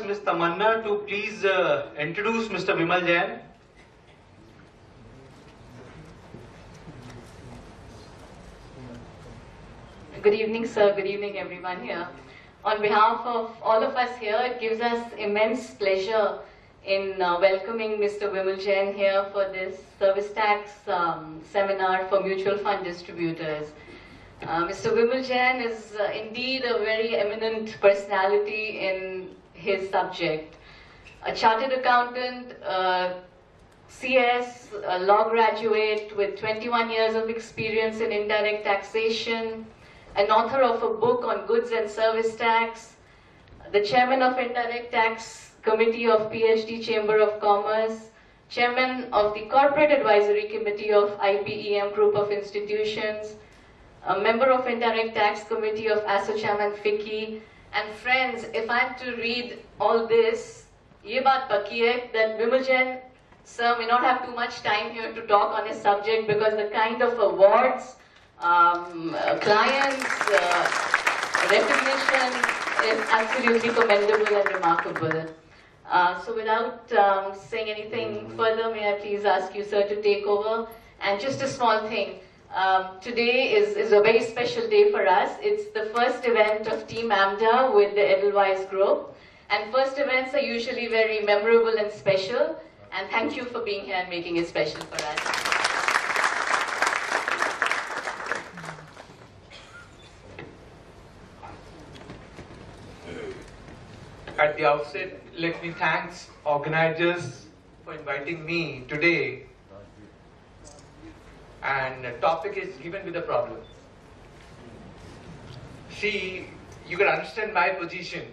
request Ms. Tamanna to please introduce Mr. Vimal Jain. Good evening, sir. Good evening, everyone here. On behalf of all of us here, it gives us immense pleasure in welcoming Mr. Vimal Jain here for this service tax seminar for mutual fund distributors. Mr. Vimal Jain is indeed a very eminent personality in his subject. A chartered accountant, CS, a law graduate with 21 years of experience in indirect taxation, an author of a book on goods and service tax, the chairman of Indirect Tax Committee of PhD Chamber of Commerce, chairman of the Corporate Advisory Committee of IPEM Group of Institutions, a member of Indirect Tax Committee of ASSOCHAM and FICCI, and friends, if I have to read all this, ye baat paki hai that Vimal Jain sir may not have too much time here to talk on his subject because the kind of awards, clients, recognition is absolutely commendable and remarkable. So without saying anything further, may I please ask you, sir, to take over? And just a small thing, today is a very special day for us. It's the first event of Team AMDA with the Edelweiss Group. And first events are usually very memorable and special. And thank you for being here and making it special for us. At the outset, let me thank organizers for inviting me today. And the topic is given with a problem. See, you can understand my position.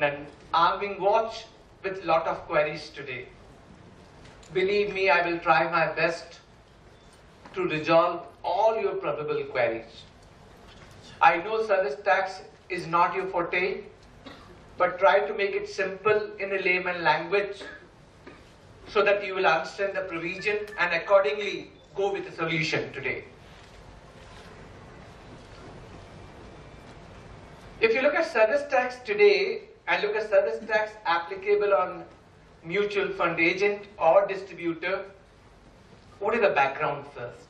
And I'm being watched with a lot of queries today. Believe me, I will try my best to resolve all your probable queries. I know service tax is not your forte, but try to make it simple in a layman language so that you will understand the provision and accordingly go with a solution today. If you look at service tax today and look at service tax applicable on mutual fund agent or distributor, what is the background first?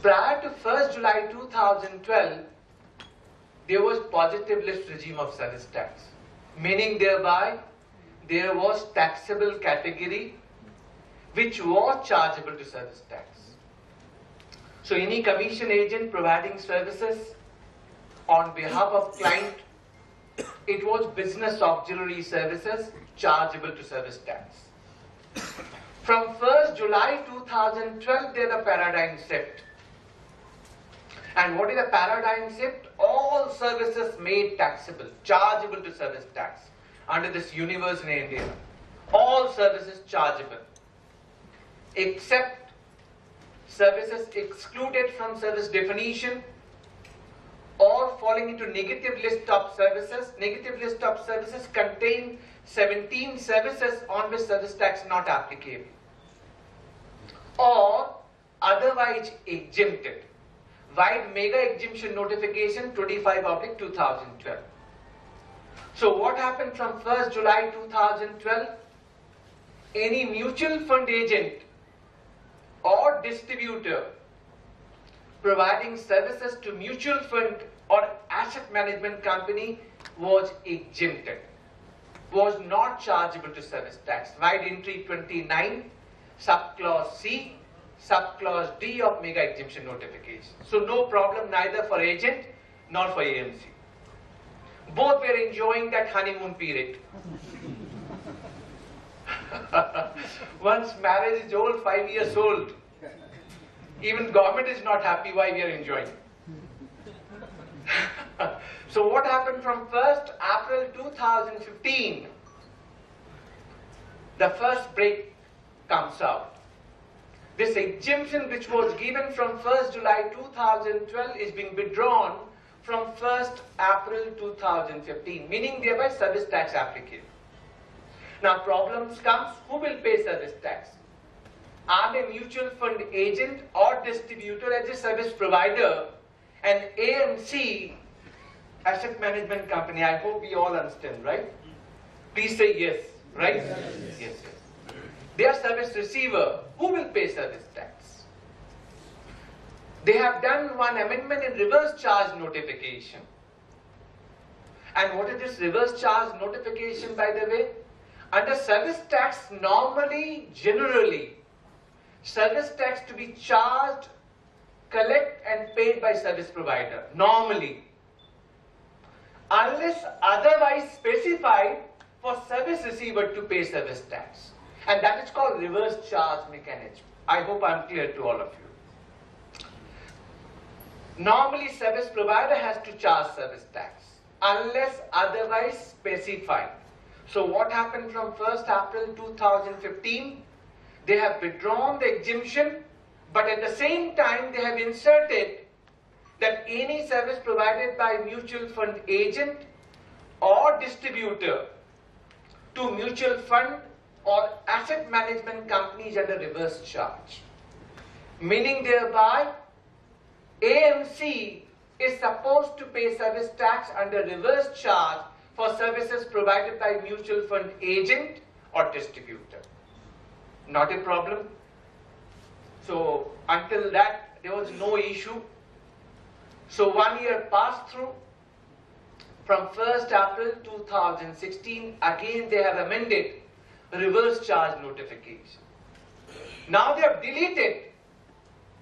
Prior to 1st July 2012, there was positive list regime of service tax, meaning thereby there was taxable category which was chargeable to service tax. So any commission agent providing services on behalf of client, it was business auxiliary services chargeable to service tax. From 1st July 2012, there is a paradigm shift. And what is the paradigm shift? All services made taxable, chargeable to service tax under this universe in India. All services chargeable, except services excluded from service definition or falling into negative list of services. Negative list of services contain 17 services on which service tax not applicable, or otherwise exempted. Wide mega exemption notification 25/2012. So what happened from 1st July 2012? Any mutual fund agent or distributor providing services to mutual fund or asset management company was exempted, was not chargeable to service tax. Wide entry 29, subclause C, subclause D of mega exemption notification. So no problem neither for agent nor for AMC. Both were enjoying that honeymoon period. Once marriage is old, 5 years old, even government is not happy why we are enjoying. So what happened from 1st April 2015? The first break comes out. This exemption which was given from 1st July 2012 is being withdrawn from 1st April 2015, meaning thereby service tax applicable. Now problems comes, who will pay service tax? I'm a mutual fund agent or distributor as a service provider, and AMC asset management company. I hope we all understand, right? Please say yes, right? Yes. They are service receiver. Who will pay service tax? They have done one amendment in reverse charge notification. And what is this reverse charge notification, by the way? Under service tax, normally, generally, service tax to be charged, collect and paid by service provider, normally. Unless otherwise specified for service receiver to pay service tax. And that is called reverse charge mechanism. I hope I am clear to all of you. Normally, service provider has to charge service tax unless otherwise specified. So what happened from 1st April 2015? They have withdrawn the exemption, but at the same time they have inserted that any service provided by mutual fund agent or distributor to mutual fund or asset management companies under reverse charge. Meaning thereby, AMC is supposed to pay service tax under reverse charge for services provided by mutual fund agent or distributor. Not a problem. So until that, there was no issue. So 1 year passed through. From 1st April 2016, again they have amended reverse charge notification. Now they have deleted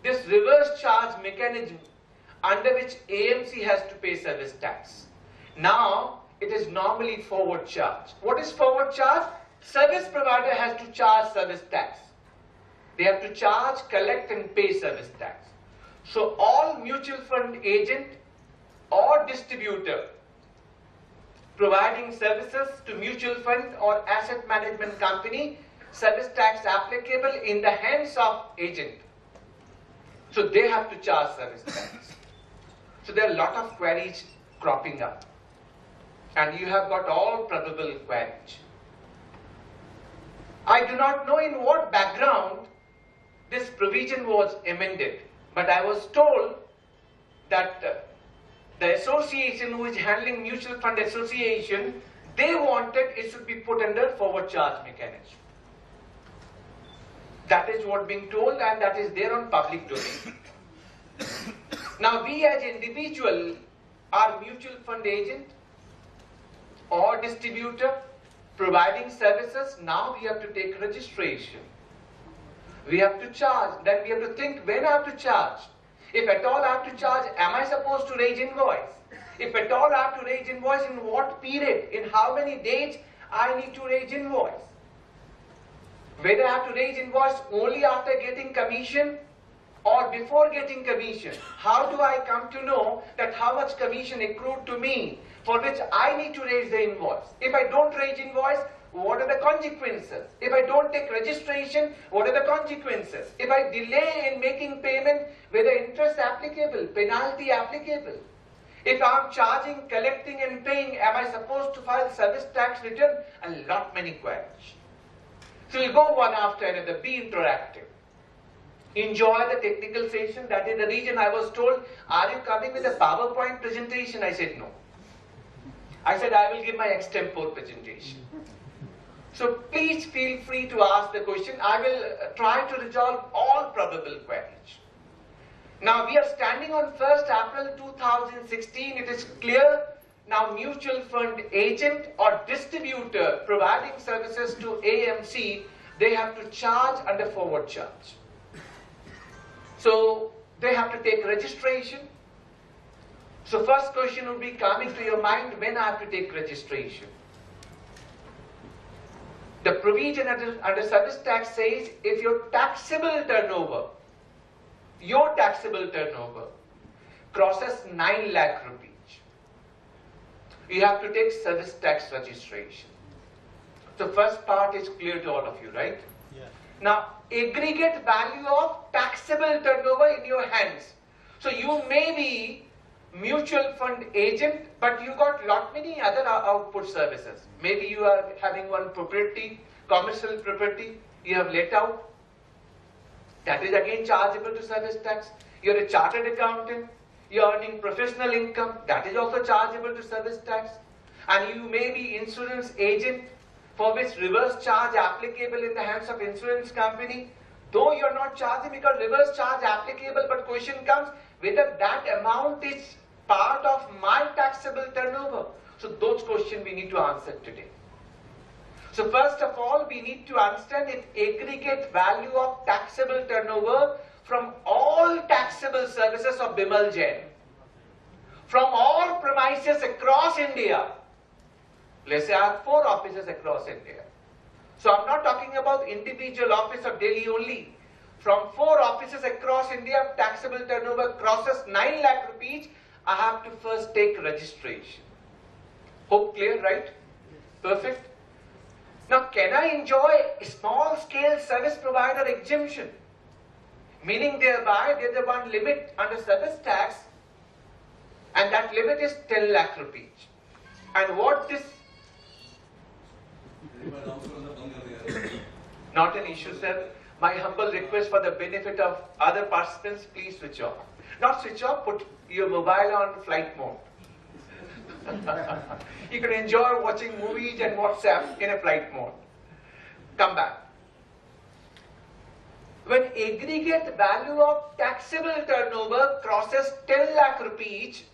this reverse charge mechanism under which AMC has to pay service tax. Now it is normally forward charge. What is forward charge? Service provider has to charge service tax. They have to charge, collect and pay service tax. So all mutual fund agent or distributor providing services to mutual fund or asset management company, service tax applicable in the hands of agent. So they have to charge service tax. So there are a lot of queries cropping up. And you have got all probable queries. I do not know in what background this provision was amended, but I was told that the association who is handling mutual fund association, they wanted it should be put under forward charge mechanism. That is what being told, and that is there on public domain. Now we as individual are mutual fund agent or distributor providing services. Now we have to take registration. We have to charge. Then we have to think when I have to charge. If at all I have to charge, am I supposed to raise invoice? If at all I have to raise invoice, in what period? In how many days I need to raise invoice? Whether I have to raise invoice only after getting commission or before getting commission. How do I come to know that how much commission accrued to me for which I need to raise the invoice? If I don't raise invoice, what are the consequences? If I don't take registration, what are the consequences? If I delay in making payment, whether interest applicable, penalty applicable? If I am charging, collecting and paying, am I supposed to file service tax return? A lot many queries. So we'll go one after another, be interactive. Enjoy the technical session. That is the reason I was told, are you coming with a PowerPoint presentation? I said no. I said I will give my extempore presentation. So please feel free to ask the question. I will try to resolve all probable queries. Now we are standing on 1st April 2016. It is clear now mutual fund agent or distributor providing services to AMC, they have to charge under forward charge. So they have to take registration. So first question would be coming to your mind, when I have to take registration? The provision under service tax says if your taxable turnover crosses 9 lakh rupees, you have to take service tax registration. So first part is clear to all of you, right? Yeah. Now, aggregate value of taxable turnover in your hands. So you may be mutual fund agent, but you got lot many other output services. Maybe you are having one property, commercial property, you have let out. That is again chargeable to service tax. You are a chartered accountant. You're earning professional income, that is also chargeable to service tax. And you may be insurance agent, for which reverse charge applicable in the hands of insurance company. Though you're not charging because reverse charge applicable, but question comes whether that amount is part of my taxable turnover. So those questions we need to answer today. So first of all, we need to understand its aggregate value of taxable turnover from all taxable services of Bimal Jain, from all premises across India. Let's say I have 4 offices across India. So I'm not talking about individual office of Delhi only. From 4 offices across India, taxable turnover crosses 9 lakh rupees, I have to first take registration. Hope clear, right? Perfect. Now, can I enjoy a small scale service provider exemption? Meaning thereby there is one limit under service tax, and that limit is 10 lakh rupees. And what this... Not an issue, sir. My humble request for the benefit of other participants, please switch off. Not switch off, put your mobile on flight mode. You can enjoy watching movies and WhatsApp in a flight mode. Come back. When aggregate value of taxable turnover crosses 10 lakh rupees,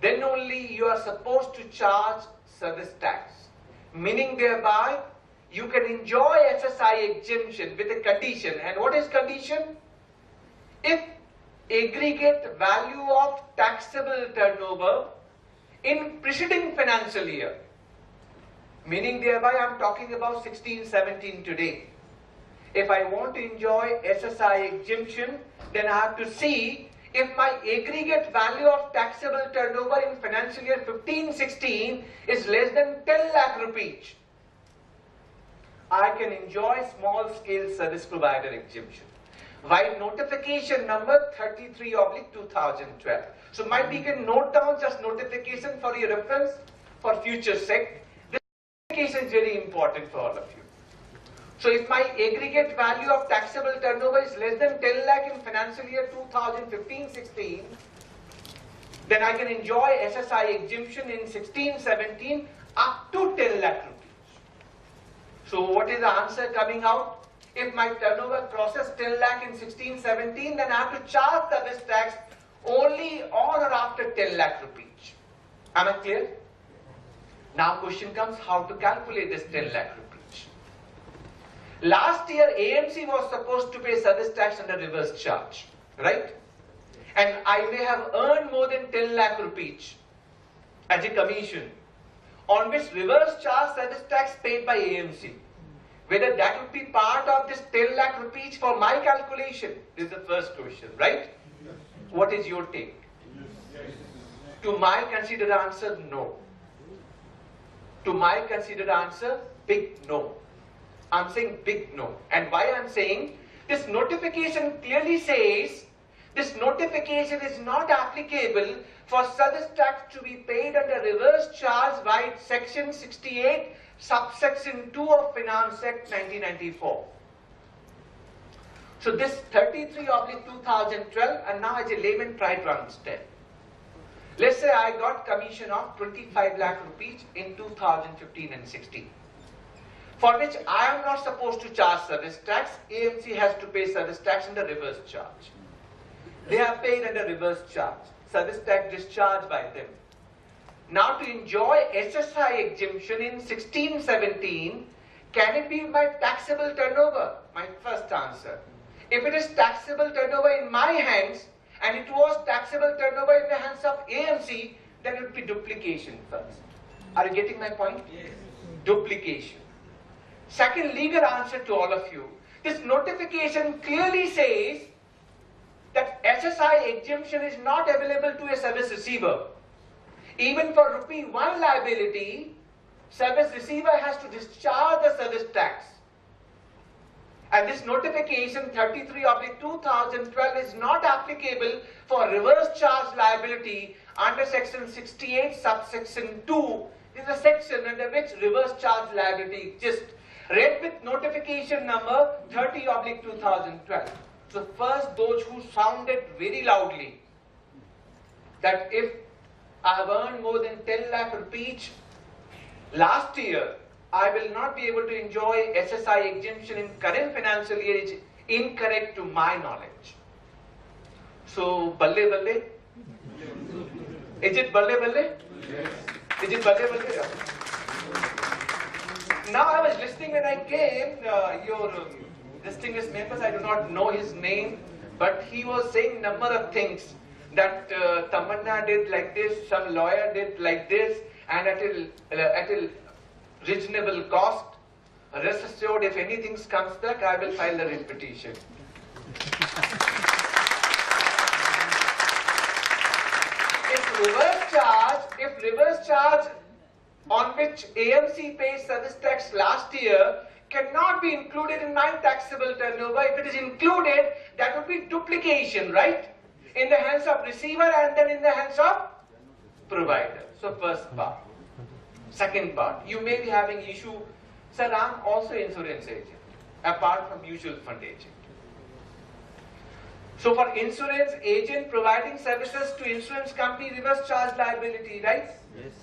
then only you are supposed to charge service tax. Meaning thereby, you can enjoy SSI exemption with a condition. And what is condition? If aggregate value of taxable turnover in preceding financial year, meaning thereby I am talking about 16-17 today. If I want to enjoy SSI exemption, then I have to see if my aggregate value of taxable turnover in financial year 15-16 is less than 10 lakh rupees. I can enjoy small scale service provider exemption. While notification number 33/2012. So might we can note down just notification for your reference for future sake. This notification is very important for all of you. So if my aggregate value of taxable turnover is less than 10 lakh in financial year 2015-16, then I can enjoy SSI exemption in 16-17 up to 10 lakh rupees. So what is the answer coming out? If my turnover crosses 10 lakh in 16-17, then I have to charge service tax only on or after 10 lakh rupees. Am I clear? Now question comes how to calculate this 10 lakh rupees. Last year AMC was supposed to pay service tax under reverse charge, right? And I may have earned more than 10 lakh rupees as a commission, on which reverse charge service tax paid by AMC. Whether that would be part of this 10 lakh rupees for my calculation is the first question, right? Yes. What is your take? Yes. To my considered answer, no. To my considered answer, big no. I'm saying big no. And why I'm saying, this notification clearly says, this notification is not applicable for service tax to be paid under reverse charge by section 68 subsection 2 of Finance Act 1994. So this 33/2012, and now as a layman try to understand. Let's say I got commission of 25 lakh rupees in 2015 and 16, for which I am not supposed to charge service tax. AMC has to pay service tax under reverse charge. They are paid under reverse charge. Service tax discharged by them. Now to enjoy SSI exemption in 16-17, can it be my taxable turnover? My first answer. If it is taxable turnover in my hands, and it was taxable turnover in the hands of AMC, then it would be duplication first. Are you getting my point? Yes. Duplication. Second legal answer to all of you. This notification clearly says that SSI exemption is not available to a service receiver. Even for ₹1 liability, service receiver has to discharge the service tax. And this notification 33/2012 is not applicable for reverse charge liability under section 68 subsection 2. This is a section under which reverse charge liability exists. Read with notification number 30/2012. So first, those who sounded very loudly that if I have earned more than 10 lakh rupees last year, I will not be able to enjoy SSI exemption in current financial year is incorrect to my knowledge. So, balle balle? Is it balle balle? Yes. Is it balle balle? Now I was listening when I came, your distinguished members, I do not know his name, but he was saying number of things that Tamanna did like this, some lawyer did like this, and at a reasonable cost. Rest assured, if anything comes back, I will file a writ petition. If reverse charge on which AMC pays service tax last year cannot be included in my taxable turnover, if it is included, that would be duplication, right? In the hands of receiver and then in the hands of provider. So first part. Second part, you may be having issue, sir, I'm also insurance agent, apart from mutual fund agent. So for insurance agent providing services to insurance company, reverse charge liability, right? Yes.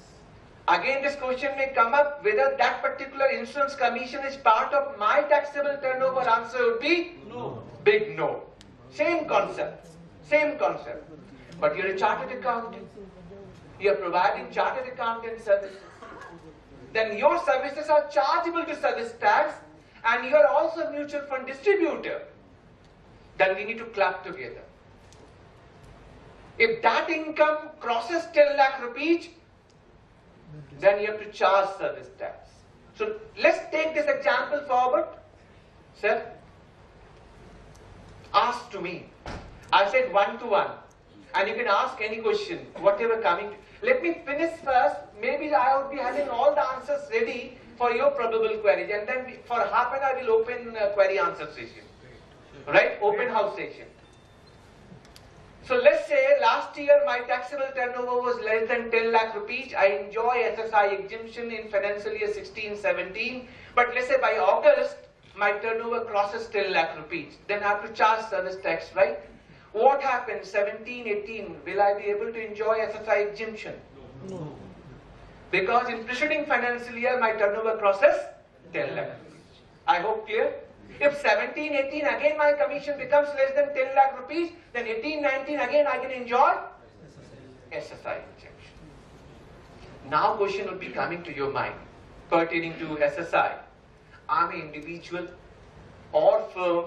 Again, this question may come up whether that particular insurance commission is part of my taxable turnover. Answer would be no. Big no. Same concept. Same concept. But you're a chartered accountant. You're providing chartered accountant services. Then your services are chargeable to service tax, and you're also a mutual fund distributor. Then we need to club together. If that income crosses 10 lakh rupees, then you have to charge service tax. So let's take this example forward. Sir, ask to me. I said one-to-one. And you can ask any question, whatever coming to. Let me finish first. Maybe I would be having all the answers ready for your probable queries. And then for half an hour, we'll open query answer session. Right? Open house session. So let's say last year my taxable turnover was less than 10 lakh rupees. I enjoy SSI exemption in financial year 16-17. But let's say by August, my turnover crosses 10 lakh rupees. Then I have to charge service tax, right? What happens 17-18? Will I be able to enjoy SSI exemption? No. Because in preceding financial year, my turnover crosses 10 lakh rupees. I hope clear? If 17-18 again my commission becomes less than 10 lakh rupees, then 18-19 again I can enjoy SSI exemption. Now question would be coming to your mind pertaining to SSI. I'm an individual or firm,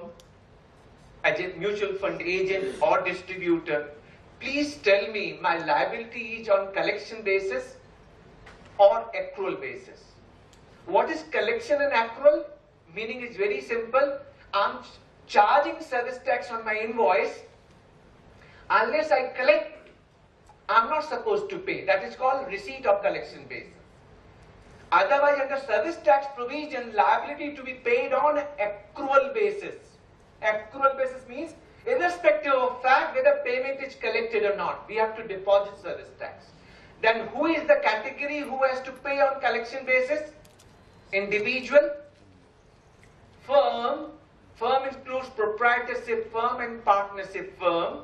as a mutual fund agent or distributor. Please tell me my liability is on collection basis or accrual basis. What is collection and accrual? Meaning is very simple. I'm charging service tax on my invoice. Unless I collect, I'm not supposed to pay. That is called receipt of collection basis. Otherwise, under service tax provision, liability to be paid on accrual basis. Accrual basis means irrespective of fact whether payment is collected or not, we have to deposit service tax. Then who is the category who has to pay on collection basis? Individual. Firm. Firm includes proprietorship firm and partnership firm.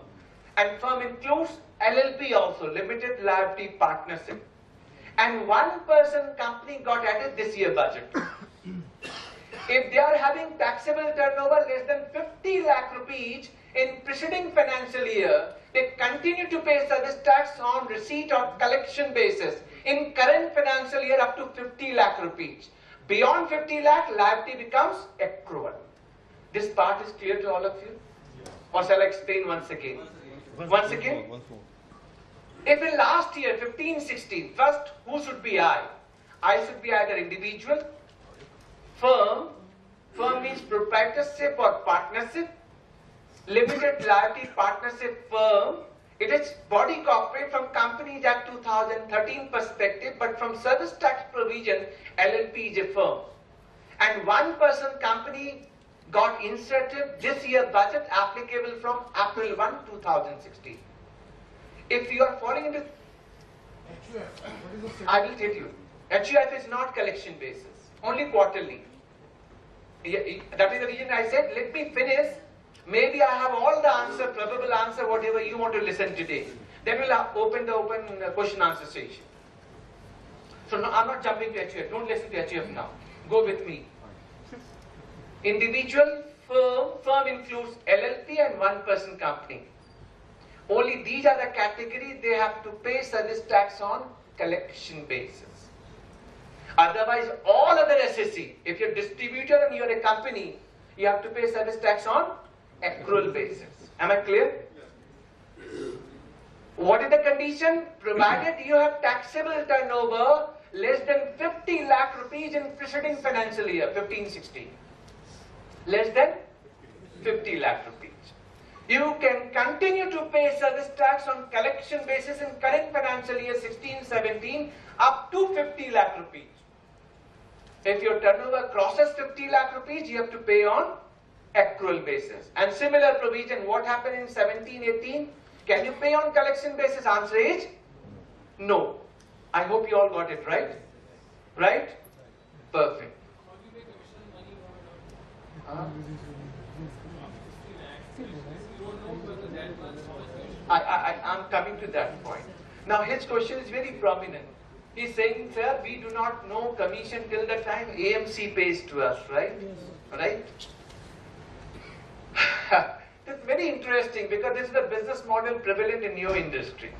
And firm includes LLP also, limited liability partnership. And one person company got added this year budget. If they are having taxable turnover less than 50 lakh rupees in preceding financial year, they continue to pay service tax on receipt or collection basis in current financial year up to 50 lakh rupees. Beyond 50 lakh, liability becomes accrual. This part is clear to all of you? Or shall I explain once again? Once again? If in last year, 15-16, first, who should be I? I should be either individual, firm means proprietorship or partnership, limited liability partnership firm. It is body corporate from Companies Act 2013 perspective, but from service tax provision, LLP is a firm. And one person company got inserted this year budget applicable from April 1, 2016. If you are falling into, I will tell you, HUF is not collection basis, only quarterly. That is the reason I said, let me finish. Maybe I have all the answer, probable answer, whatever you want to listen today. Then we'll open the question answer session. So no, I'm not jumping to HUF. Don't listen to HUF now. Go with me. Individual, firm includes LLP and one-person company. Only these are the categories they have to pay service tax on collection basis. Otherwise, all other SSC, if you're a distributor and you're a company, you have to pay service tax on accrual basis. Am I clear? What is the condition? Provided you have taxable turnover less than 50 lakh rupees in preceding financial year, 15-16. Less than 50 lakh rupees. You can continue to pay service tax on collection basis in current financial year 16-17 up to 50 lakh rupees. If your turnover crosses 50 lakh rupees, you have to pay on accrual basis. And similar provision, what happened in 17-18? Can you pay on collection basis? Answer is no. I hope you all got it right. Right? Perfect. I'm coming to that point. Now his question is very prominent. He's saying, sir, we do not know commission till the time AMC pays to us, right? Right? It's very interesting because this is the business model prevalent in your industry.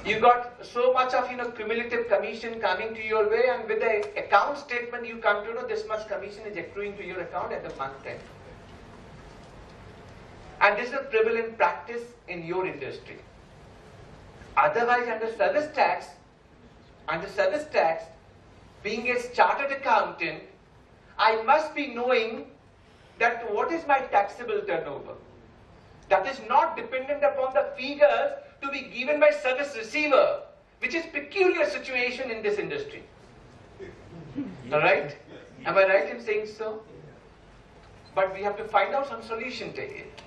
You got so much of cumulative commission coming to your way, and with the account statement you come to know this much commission is accruing to your account at the month end. And this is a prevalent practice in your industry. Otherwise, under service tax, being a chartered accountant, I must be knowing that what is my taxable turnover. That is not dependent upon the figures to be given by service receiver, which is peculiar situation in this industry. Alright? Am I right in saying so? But we have to find out some solution to it.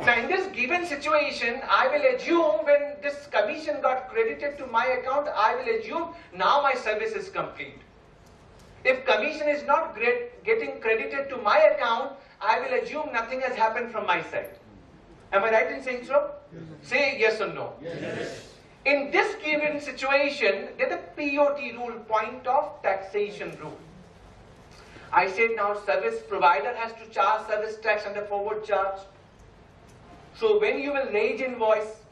Now in this given situation, I will assume when this commission got credited to my account, I will assume now my service is complete. If commission is not getting credited to my account, I will assume nothing has happened from my side. Am I right in saying so? Yes. Say yes or no. Yes. In this given situation, there is a POT rule, point of taxation rule. I said now service provider has to charge service tax under forward charge. So when you will raise invoice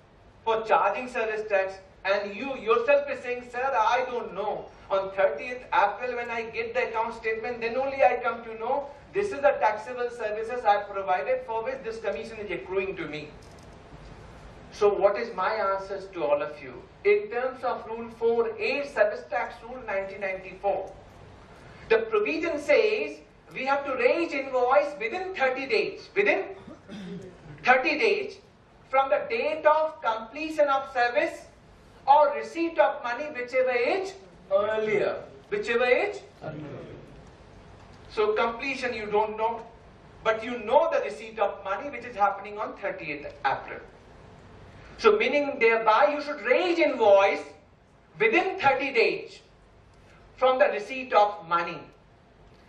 for charging service tax, and you yourself is saying, sir, I don't know. On 30th April when I get the account statement, then only I come to know this is the taxable services I provided for which this commission is accruing to me. So what is my answers to all of you? In terms of Rule 4A, Service Tax Rule 1994, the provision says we have to raise invoice within 30 days. Within 30 days from the date of completion of service or receipt of money, whichever is earlier. Whichever is earlier. So completion you don't know, but you know the receipt of money which is happening on 30th April. So meaning thereby you should raise invoice within 30 days from the receipt of money.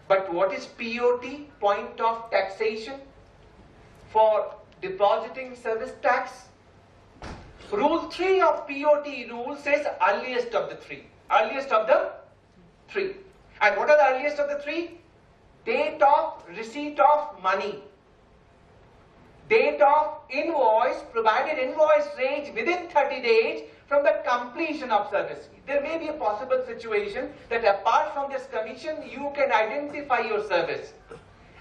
But what is POT, point of taxation, for depositing service tax? Rule 3 of POT rule says earliest of the three. Earliest of the three. And what are the earliest of the three? Date of receipt of money. Date of invoice, provided invoice raised within 30 days from the completion of service. There may be a possible situation that apart from this commission, you can identify your service.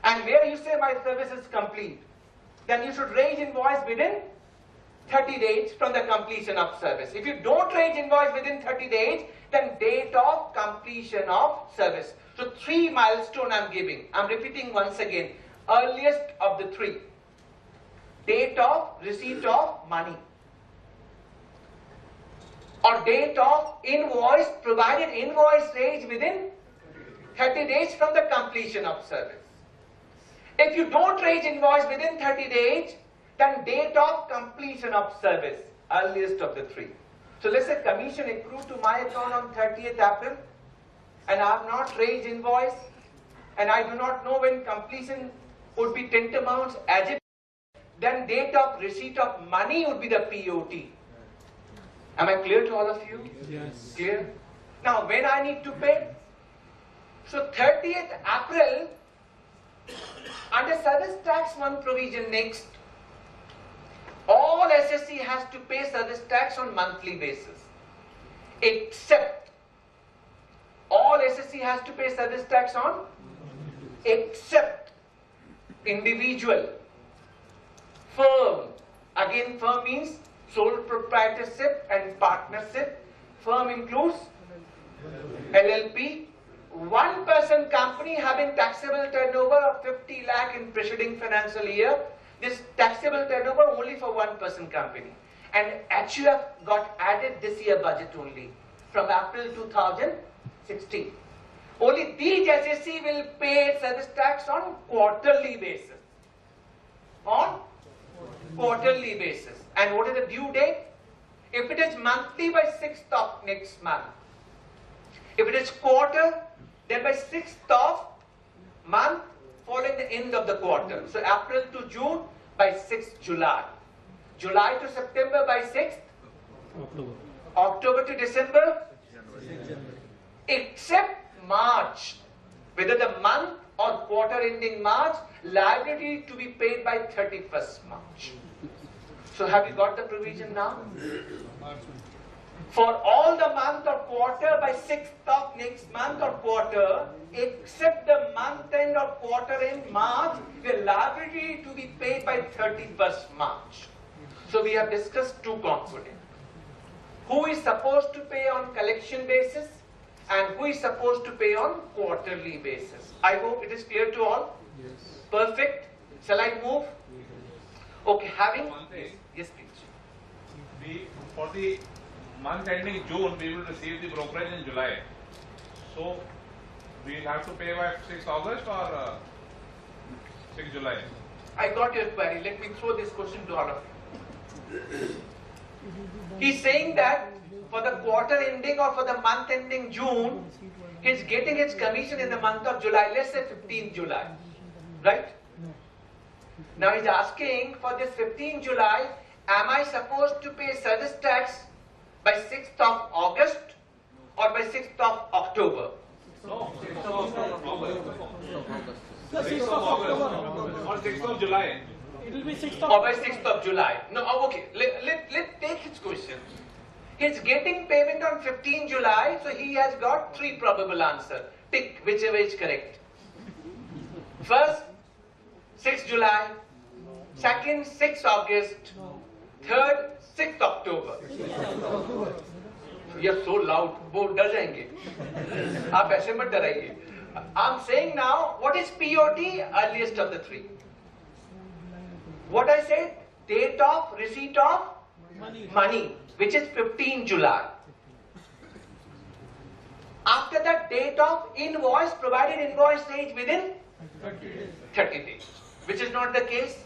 And where you say my service is complete, then you should raise invoice within 30 days from the completion of service. If you don't raise invoice within 30 days, then date of completion of service. So 3 milestones I'm giving. I'm repeating once again. Earliest of the 3. Date of receipt of money. Or date of invoice, provided invoice raised within 30 days from the completion of service. If you don't raise invoice within 30 days, then date of completion of service, earliest of the 3. So let's say commission accrued to my account on 30th April, and I have not raised invoice, and I do not know when completion would be tantamount as if then date of receipt of money would be the POT. Am I clear to all of you? Yes. Clear? Now, when I need to pay? So 30th April, under service tax one provision next, all SSC has to pay service tax on monthly basis. Except, all SSC has to pay service tax on, except individual, firm. Again, firm means sole proprietorship and partnership. Firm includes LLP. One person company having taxable turnover of 50 lakh in preceding financial year. This taxable turnover only for one person company. And HUF got added this year budget only from April 2016. Only these SSC will pay service tax on quarterly basis. On quarterly basis. And what is the due date? If it is monthly, by 6th of next month. If it is quarter, then by 6th of month following the end of the quarter. So April to June by 6th July. July to September by 6th. October to December. Except March. Whether the month or quarter ending March, liability to be paid by 31st March. So have you got the provision now? For all the month or quarter by 6th of next month or quarter, except the month end or quarter end March, the liability to be paid by 31st March. So we have discussed two components. Who is supposed to pay on collection basis and who is supposed to pay on quarterly basis. I hope it is clear to all. Yes. Perfect. Shall I move? Okay, having... One thing. Yes, please. For the month ending June, we will receive the brokerage in July. So, we have to pay by 6th August or 6th July? I got your query. Let me throw this question to all of you. He's saying that for the quarter ending or for the month ending June, he's getting his commission in the month of July, let's say 15th July. Right? Now he's asking for this 15th July, am I supposed to pay service tax by 6th of August or by 6th of October? No, 6th of August. 6th of August or 6th of July. It will be 6th Or by 6th of July. No, okay, let's take his question. He's getting payment on 15 July, so he has got three probable answers. Pick whichever is correct. First, 6th July. Second, 6th August. Third, 6th October. You are so loud, वो डर जाएंगे. आप ऐसे मत डराइए. I'm saying now, what is POT? Earliest of the three. What I said? Date of receipt of money, which is 15 July. After that, date of invoice, provided invoice stage within 30 days, which is not the case.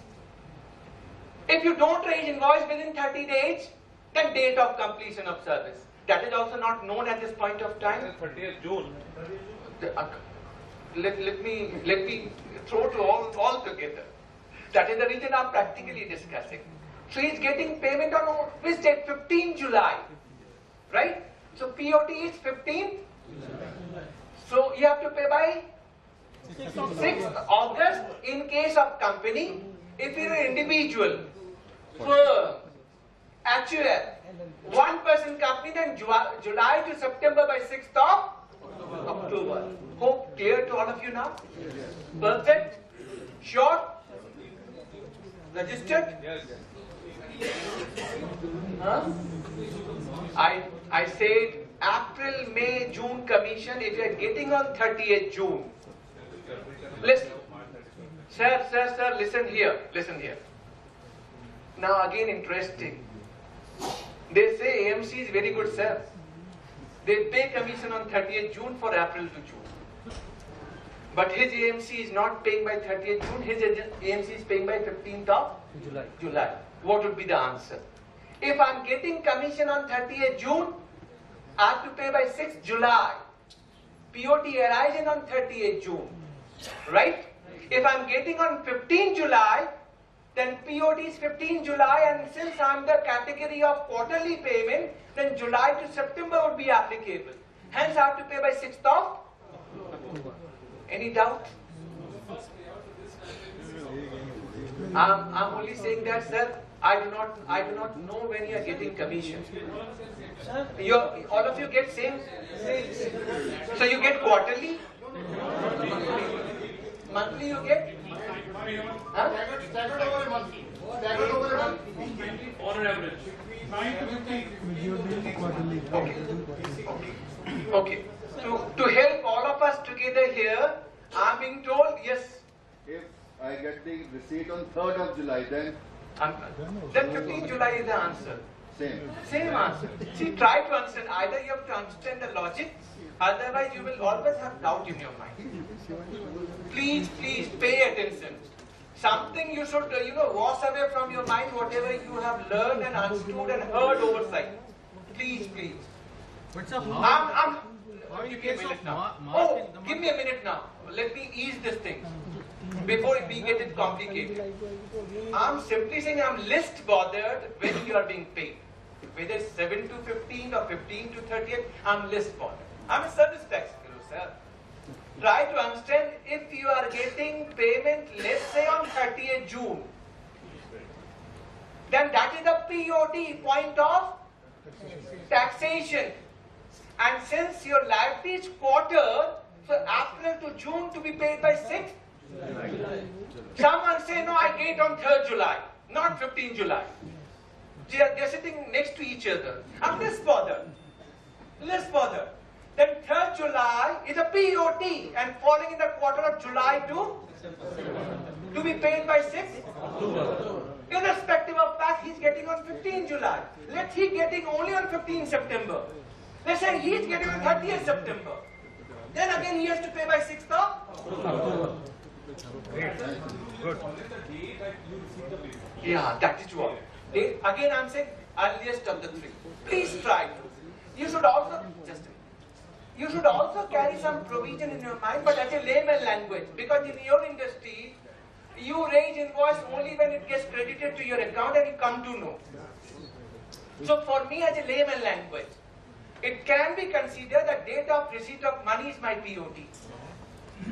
If you don't raise invoice within 30 days, then date of completion of service. That is also not known at this point of time. 30th June. Let me throw to all together. That is the reason I'm practically discussing. So he's getting payment on which date? 15 July. Right? So POT is 15. So you have to pay by 6th August in case of company. If you're an individual, firm, HUF, one person company, then July to September by 6th of October. Hope clear to all of you now? Perfect? Sure? Registered? Yes. Huh? I said April, May, June commission, if you are getting on 30th June. Listen. Sir, listen here. Now again interesting. They say AMC is very good, sir. They pay commission on 30th June for April to June. But his AMC is not paying by 30th June, his AMC is paying by 15th of July. What would be the answer? If I'm getting commission on 30th June, I have to pay by 6th July. POT arising on 30th June. Right? If I'm getting on 15 July, then POD is 15 July, and since I'm the category of quarterly payment, then July to September would be applicable. Hence, I have to pay by 6th of October. Any doubt? I'm only saying that, sir. I do not know when you are getting commission. All of you get same. So you get quarterly. Monthly you get. Huh? Staggered over a month. Staggered over a month. On an average. Okay. To help all of us together here, I'm being told yes. If I get the receipt on 3rd of July, then Then 15 July is the answer. same. Same answer. See, try to understand. Either you have to understand the logic, otherwise you will always have doubt in your mind. Please pay attention. Something you should, wash away from your mind whatever you have learned and understood and heard oversight. Please. But sir, Give me a minute now. Give me a minute now. Let me ease this thing before we get it complicated. I'm simply saying I'm least bothered when you are being paid. Whether it's 7 to 15 or 15 to 30th, I'm less bothered. I'm a service tax fellow, sir. Try to understand if you are getting payment, let's say on 30th June, then that is the POD, point of taxation. And since your liability is quarter, so April to June to be paid by 6th. Someone say, no, I get on 3rd July, not 15 July. They're sitting next to each other. I'm less bothered. Then 3rd July is a POT and falling in the quarter of July to be paid by 6th. Irrespective of fact, he's getting on 15 July. Let's he getting only on 15 September. Let's say he's getting on 30th September. Then again he has to pay by 6th of October. good. Yeah, that is what. Again I'm saying earliest of the three. Please try to. You should also carry some provision in your mind, but as a layman language. Because in your industry, you raise invoice only when it gets credited to your account and you come to know. So for me as a layman language, it can be considered that date of receipt of money is my POT.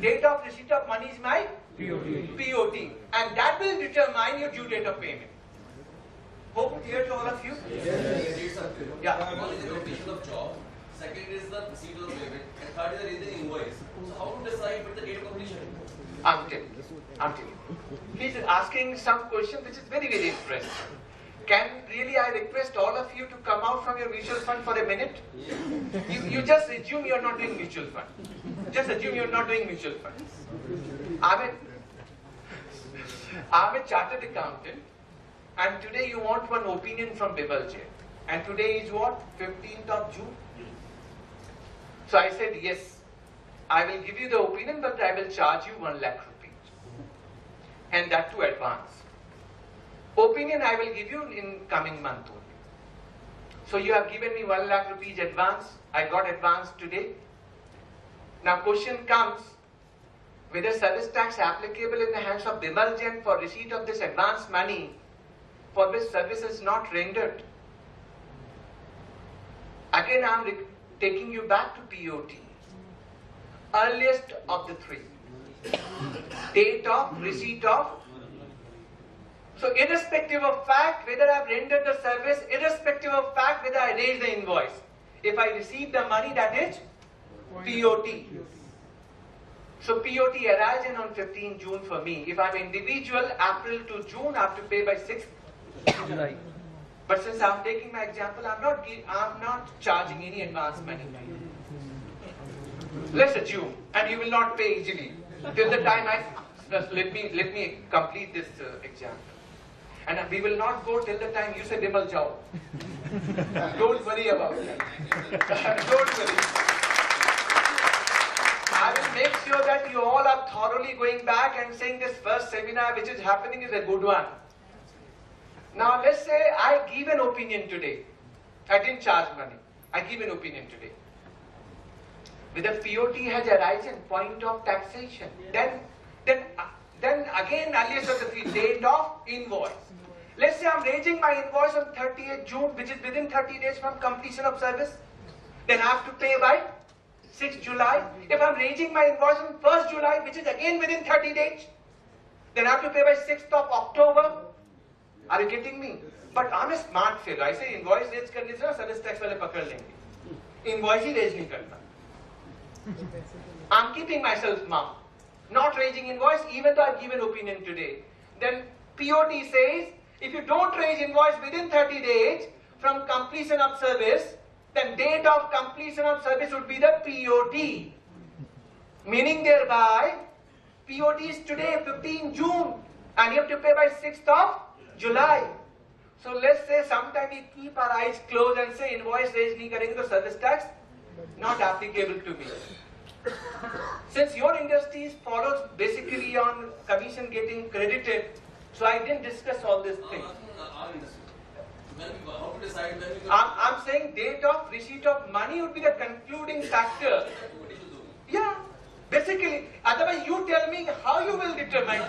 Date of receipt of money is my POT. And that will determine your due date of payment. Hope clear to all of you? Yes. Yeah. One is the location of job, second is the receipt of the payment, and third is the raising invoice. So how to decide with the date of completion? I'm telling you. He's asking some question which is very, very interesting. Can really I request all of you to come out from your mutual fund for a minute? You just assume you're not doing mutual fund. Just assume you're not doing mutual fund. I'm a chartered accountant, and today you want one opinion from Bimal Jain. And today is what? 15th of June. So I said, yes, I will give you the opinion, but I will charge you 1 lakh rupees. And that to advance. Opinion I will give you in coming month only. So you have given me 1 lakh rupees advance. I got advance today. Now question comes, whether service tax applicable in the hands of Bimal Jain for receipt of this advance money for which service is not rendered. Again I am taking you back to POT. Earliest of the three. Date of receipt of. So irrespective of fact whether I have rendered the service, irrespective of fact whether I raise the invoice, if I receive the money, that is POT. So POT arises on 15 June for me. If I'm individual, April to June, I have to pay by 6th July. But since I'm taking my example, I'm not charging any advance money. Let's assume, and you will not pay easily till the time let me complete this example. And we will not go till the time you say Bimal Jao. Don't worry about that. Don't worry. I will make sure that you all are thoroughly going back and saying this first seminar which is happening is a good one. Now let's say I give an opinion today. I didn't charge money. I give an opinion today. With a POT has arisen, point of taxation. Then Then again, earliest of the three, date of invoice. Let's say I'm raising my invoice on 30th June, which is within 30 days from completion of service. Then I have to pay by 6th July. If I'm raising my invoice on 1st July, which is again within 30 days, then I have to pay by 6th of October. Are you getting me? But I'm a smart fellow. I say invoice raise karne se service tax wale pakad lenge. Invoice hi raise nahi karna. I'm keeping myself mum. Not raising invoice even though I've given opinion today. Then POT says if you don't raise invoice within 30 days from completion of service, then date of completion of service would be the POT. Meaning thereby, POT is today 15 June and you have to pay by 6th of July. So let's say sometime we keep our eyes closed and say invoice raise nahi karenge to service tax not applicable to me. Since your industry follows basically on commission getting credited, so I didn't discuss all these things. How to decide when we I'm saying date of receipt of money would be the concluding factor. Yeah, basically. Otherwise, you tell me how you will determine.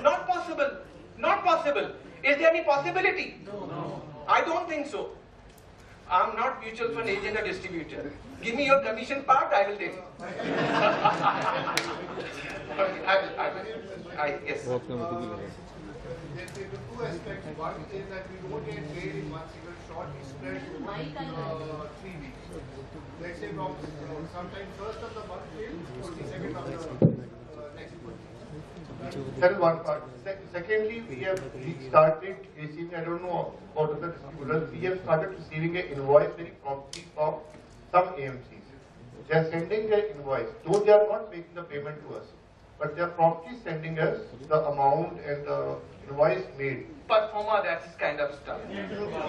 Not possible. Not possible. Is there any possibility? No. I don't think so. I'm not mutual fund agent or distributor. Give me your commission part, I will take it. Okay, I will. Yes. There are two aspects. One is that we don't get paid in one single shot. We spread 3 weeks. Let's say from sometime 1st of the month till 22nd of the next month. That is one part. Secondly, we have started receiving, I don't know out of the distributors, we have started receiving an invoice very promptly from some AMCs. They are sending their invoice, though they are not making the payment to us, but they are promptly sending us the amount and the invoice made. Performa, that's kind of stuff.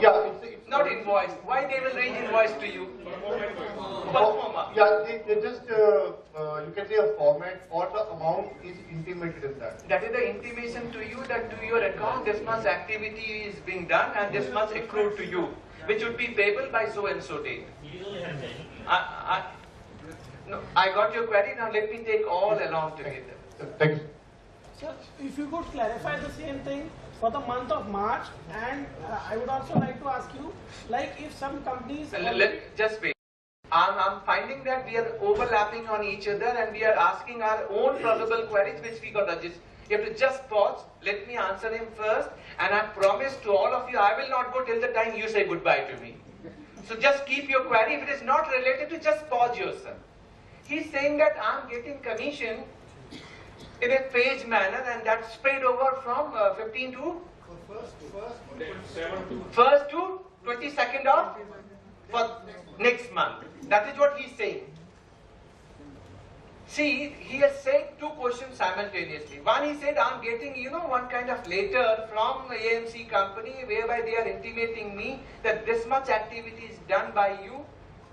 Yeah, it's Not invoice. Why they will raise invoice to you? Performa. Yeah, they just, you can say a format or the amount is intimated in that. That is the intimation to you that to your account this much activity is being done and this much accrued to you, which would be payable by so and so date. No, I got your query, now let me take all along together. Thanks. Sir, if you could clarify the same thing for the month of March, and I would also like to ask you, like if some companies... Just wait. I'm finding that we are overlapping on each other and we are asking our own probable queries which we got registered. You have to just pause, let me answer him first, and I promise to all of you I will not go till the time you say goodbye to me. So just keep your query. If it is not related to, just pause yourself. He's saying that I'm getting commission in a phased manner and that's spread over from 15 to first to 22nd of for next month. That is what he's saying. See, he has said two questions simultaneously. One, he said, I'm getting, one kind of letter from AMC company whereby they are intimating me that this much activity is done by you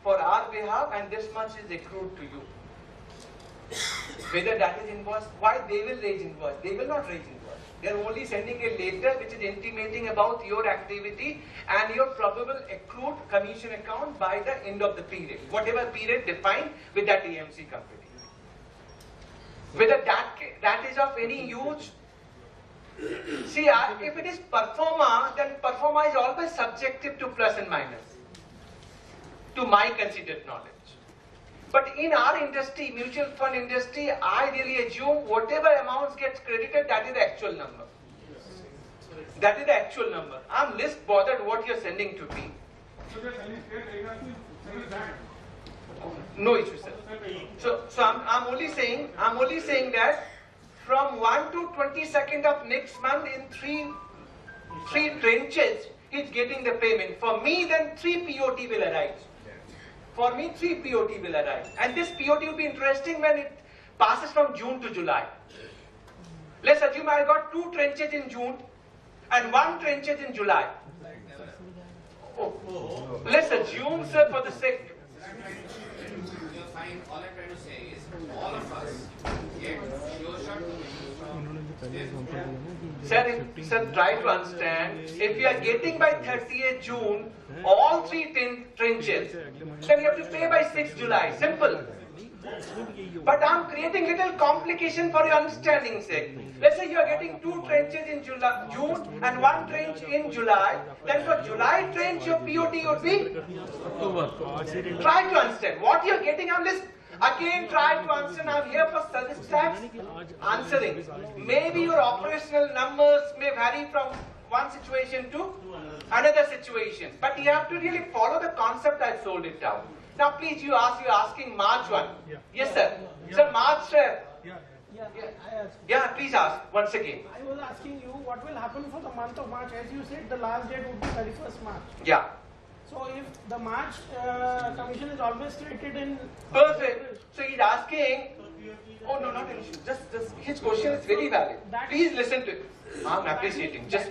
for our behalf and this much is accrued to you. Whether that is invoice, why they will raise invoice? They will not raise invoice. They are only sending a letter which is intimating about your activity and your probable accrued commission account by the end of the period, whatever period defined with that AMC company. Whether that is of any use, see, if it is performa, then performa is always subjective to plus and minus, to my considered knowledge. But in our industry, mutual fund industry, I really assume whatever amounts gets credited, that is the actual number. That is the actual number. I'm less bothered what you're sending to me. No issue, sir. So I'm only saying that from 1 to 22nd of next month in three tranches, he's getting the payment. For me, then 3 POT will arise. For me, 3 POT will arise. And this POT will be interesting when it passes from June to July. Let's assume I got 2 tranches in June and 1 tranche in July. Oh. Let's assume, sir, for the sake. All I'm trying to say is all of us get sure shot. Sir, try to understand. If you are getting by 30th June all 3 tranches, then you have to pay by 6th July. Simple. But I'm creating little complication for your understanding sake. Let's say you are getting 2 trenches in June and 1 trench in July. Then for July trench your POT would be October. Try to understand what you're getting. I'm listening. Again, try to understand. I'm here for service tax answering. Maybe your operational numbers may vary from one situation to another situation, but you have to really follow the concept I sold it out. Now, please, you're asking March 1. Yes, sir. Sir, March. Yeah, please ask once again. I was asking you what will happen for the month of March. As you said, the last date would be 31st March. Yeah. So if the March commission is always stated in... Perfect. So he's asking... Oh, no, not an issue. Just his question is very valid. Please listen to it. I'm appreciating. Just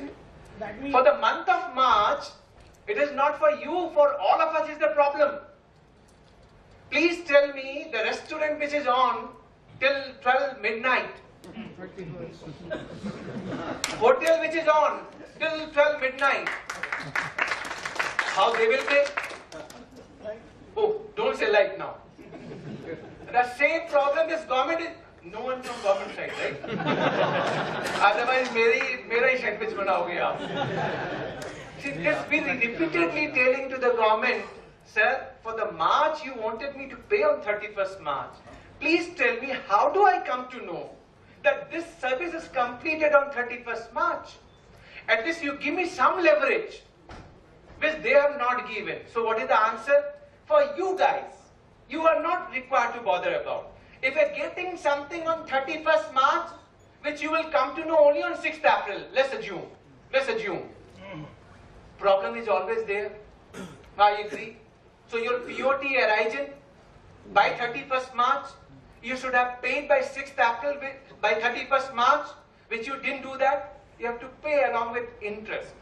that means, for the month of March, it is not for you, for all of us is the problem. Please tell me the restaurant which is on till 12 midnight. Hotel which is on till 12 midnight. How they will pay? Oh, don't say like now. The same problem is government is... No one from government side, right? Otherwise, मेरा ही sandwich बनाओगे आप. See, this we repeatedly telling to the government, sir, for the March you wanted me to pay on 31st March. Please tell me, how do I come to know that this service is completed on 31st March? At least you give me some leverage, which they have not given. So what is the answer? For you guys, you are not required to bother about. If you're getting something on 31st March, which you will come to know only on 6th April, let's assume. Problem is always there. I agree. So your POT horizon by 31st March, you should have paid by 6th April, by 31st March, which you didn't do that, you have to pay along with interest.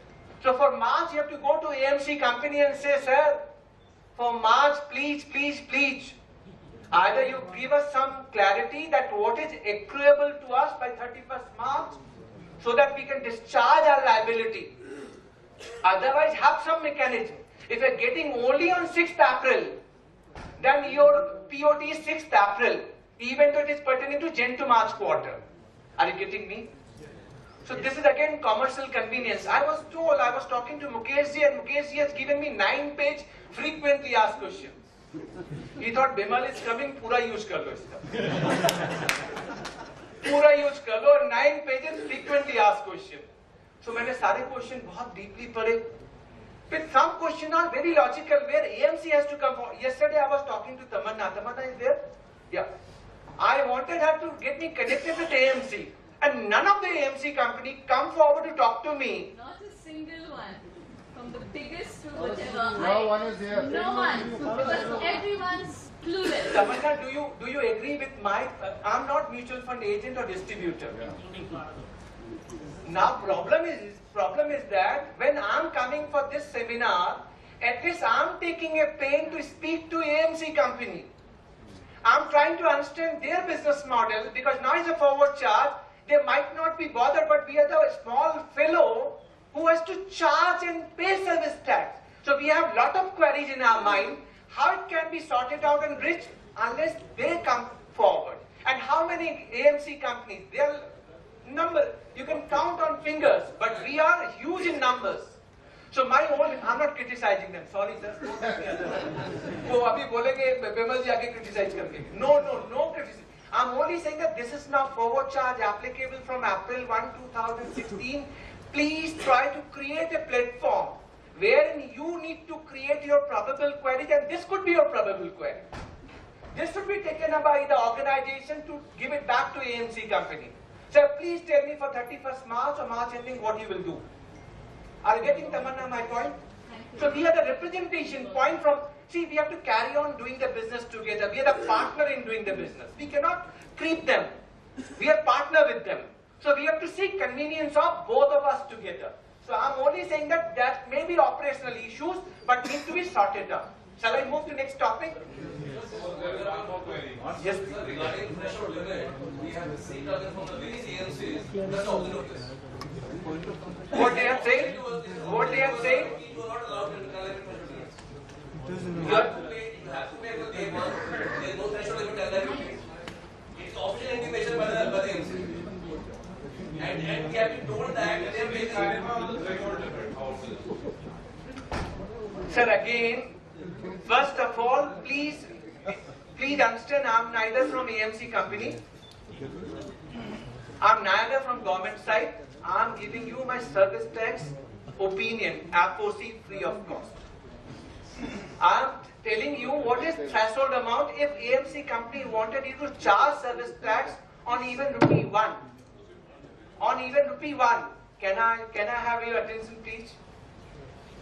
So for March, you have to go to AMC company and say, sir, for March, please, either you give us some clarity that what is accruable to us by 31st March, so that we can discharge our liability. Otherwise, have some mechanism. If you're getting only on 6th April, then your POT is 6th April, even though it is pertaining to Jan to March quarter. Are you getting me? So this is again commercial convenience. I was talking to Mukeshji, and Mukeshji has given me 9-page frequently asked questions. He thought Bimal is coming, pura use kar lo iska. Pura use kar lo, and 9 pages frequently asked questions. So मैंने सारे question बहुत deeply पढ़े. But some questions are very logical, where AMC has to come forward. Yesterday I was talking to Tamanna. Tamanna is there? Yeah. I wanted her to get me connected with AMC. And none of the AMC company come forward to talk to me. Not a single one. From the biggest to whatever. No one is here. No one. Because everyone's clueless. Tamanna, do you agree with my... I'm not mutual fund agent or distributor. Yeah. Now problem is that when I'm coming for this seminar, at least I'm taking a pain to speak to AMC company. I'm trying to understand their business model, because now it's a forward charge. They might not be bothered, but we are the small fellow who has to charge and pay service tax. So we have lot of queries in our mind, how it can be sorted out and bridged unless they come forward. And how many AMC companies? They are number, you can count on fingers, but we are huge in numbers. So my whole, I'm not criticizing them, sorry sir. So abhi bolenge Bimal ji aage criticize karke. No criticism. I'm only saying that this is now forward charge applicable from April 1, 2016. Please try to create a platform wherein you need to create your probable queries, and this could be your probable query. This should be taken up by the organization to give it back to AMC company. So please tell me for 31st March or March ending what you will do. Are you getting, Tamanna, my point? So we are the representation point from, see, we have to carry on doing the business together. We are the partner in doing the business. We cannot creep them. We are partner with them. So we have to seek convenience of both of us together. So I'm only saying that that may be operational issues, but need to be sorted out. Shall I move to next topic? Yes. Sir, regarding threshold limit, we have received target from the various AMCs. That's all the notice. What they have said? What they have said? You are not allowed to calculate threshold limits. You you have to pay for day one. There is no threshold limit 10 lakh rupees. It's official intimation by the MC. And we have been told that they are paying. Sir, again, first of all, please understand, I'm neither from AMC company. I'm neither from government side. I'm giving you my service tax opinion, FOC, free of cost. I'm telling you what is threshold amount if AMC company wanted you to charge service tax on even rupee 1. On even rupee 1. Can I have your attention, please?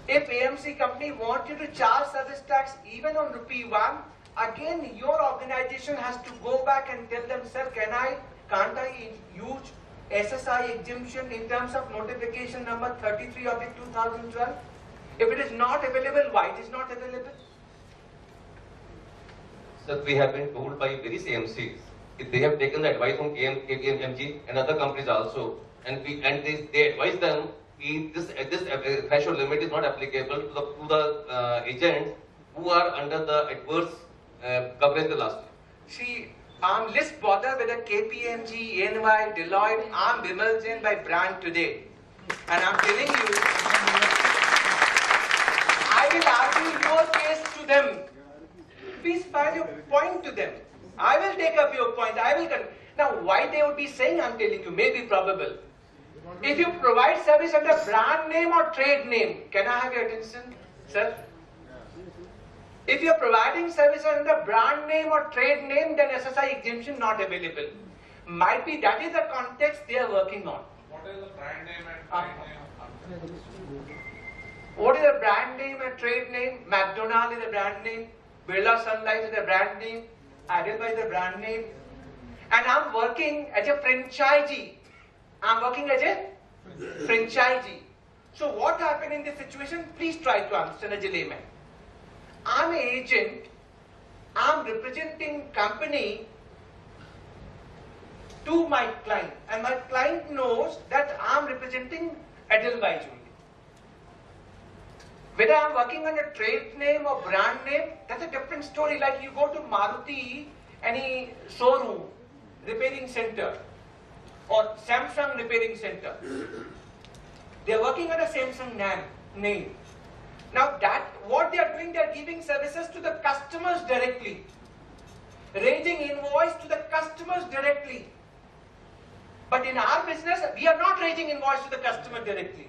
If AMC company want you to charge service tax even on rupee 1, again your organization has to go back and tell them, sir, can't I use SSI exemption in terms of notification number 33 of the 2012? If it is not available, why it is not available? Sir, we have been told by various AMCs, they have taken the advice from KPMG and other companies also, and they advise them this threshold limit is not applicable to the agents who are under the adverse coverage the last year. See, I'm less bothered with the KPMG, EY, Deloitte. I'm Vimal Jain by brand today. And I'm telling you, I will argue your case to them. Please file your point to them. I will take up your point. Now, why they would be saying, I'm telling you, may be probable. If you provide service under brand name or trade name, can I have your attention, sir? If you're providing service under brand name or trade name, then SSI exemption not available. Might be that is the context they are working on. What is the brand name and trade name? What is the brand name and trade name? McDonald is the brand name. Birla Sunlight is the brand name. Edelweiss is the brand name. And I'm working as a franchisee. So what happened in this situation? Please try to understand as a layman. I'm an agent. I'm representing company to my client. And my client knows that I'm representing Edelweiss only. Whether I'm working on a trade name or brand name, that's a different story. Like you go to Maruti, any showroom, repairing center, or Samsung repairing center. They're working on a Samsung name. Now what they are doing, they are giving services to the customers directly. Raising invoice to the customers directly. But in our business, we are not raising invoice to the customer directly.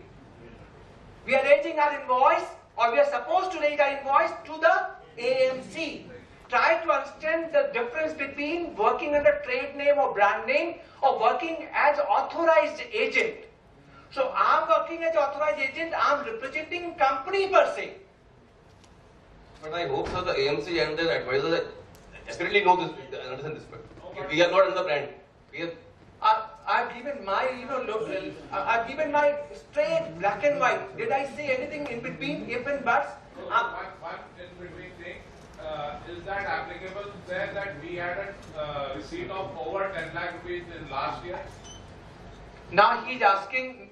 We are raising our invoice, or we are supposed to raise our invoice to the AMC. Try to understand the difference between working under trade name or brand name or working as authorized agent. So I'm working as authorized agent, I'm representing company per se. But I hope, sir, the AMC and the advisors definitely know this, understand this point. We are not in the brand. I've given my, I've given my straight black and white. Did I say anything in between, if and buts? One in between thing, is that applicable there that we had a receipt of over 10 lakh rupees in last year? Now he's asking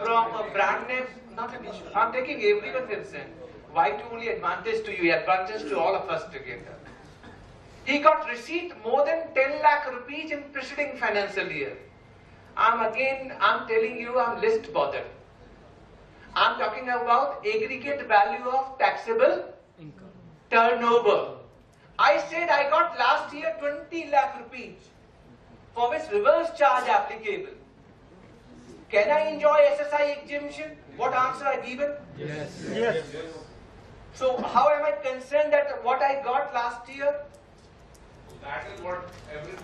from a brand name, not an issue. I'm taking everyone concerned. Why to only advantage to you, advantage to all of us together. He got receipt more than 10 lakh rupees in preceding financial year. I'm telling you, I'm least bothered. I'm talking about aggregate value of taxable income, turnover. I said I got last year 20 lakh rupees for which reverse charge applicable. Can I enjoy SSI exemption? What answer I given? Yes. So how am I concerned that what I got last year? That is what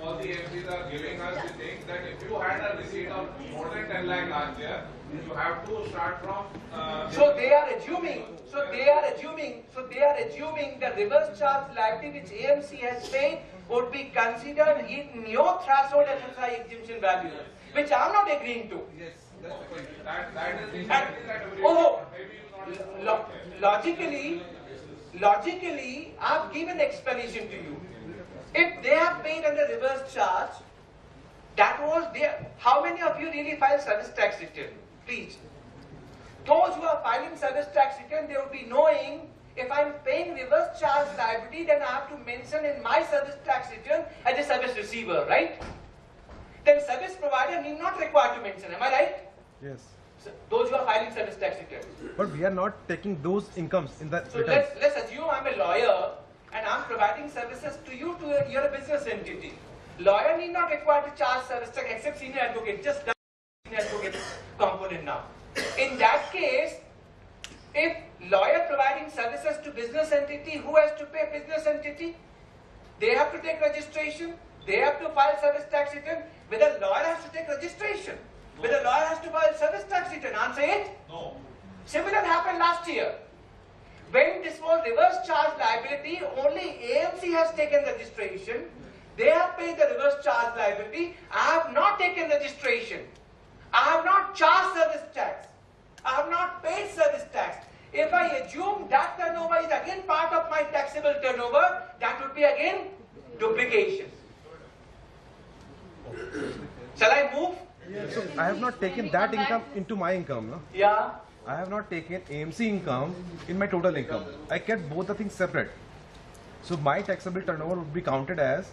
all the MPs are giving us. They think that if you had a receipt of more than 10 lakh last year, you have to start from. So they are assuming the reverse charge liability which AMC has paid would be considered in your threshold SSI exemption value, which I am not agreeing to. Yes, that's the point. That is exactly Logically, I have given explanation to you. If they have paid under reverse charge, that was there. How many of you really file service tax return? Please. Those who are filing service tax return, they will be knowing If I'm paying reverse charge liability, then I have to mention in my service tax return as a service receiver, right? Then service provider need not require to mention, am I right? Yes. So those who are filing service tax returns. But we are not taking those incomes in that So return. let's assume I'm a lawyer and I'm providing services to you, you're a business entity. Lawyer need not require to charge service tax except senior advocate, just the senior advocate component now. In that case, if lawyer providing services to business entity, who has to pay business entity? They have to take registration, they have to file service tax return. Whether lawyer has to take registration, whether lawyer has to file service tax return, answer it? No. Similar happened last year. When this was reverse charge liability, only AMC has taken registration. They have paid the reverse charge liability. I have not taken registration. I have not charged service tax. I have not paid service tax. If I assume that turnover is again part of my taxable turnover, that would be again duplication. Shall I move? So I have not taken that income into my income. No? Yeah. I have not taken AMC income in my total income. I kept both the things separate. So my taxable turnover would be counted as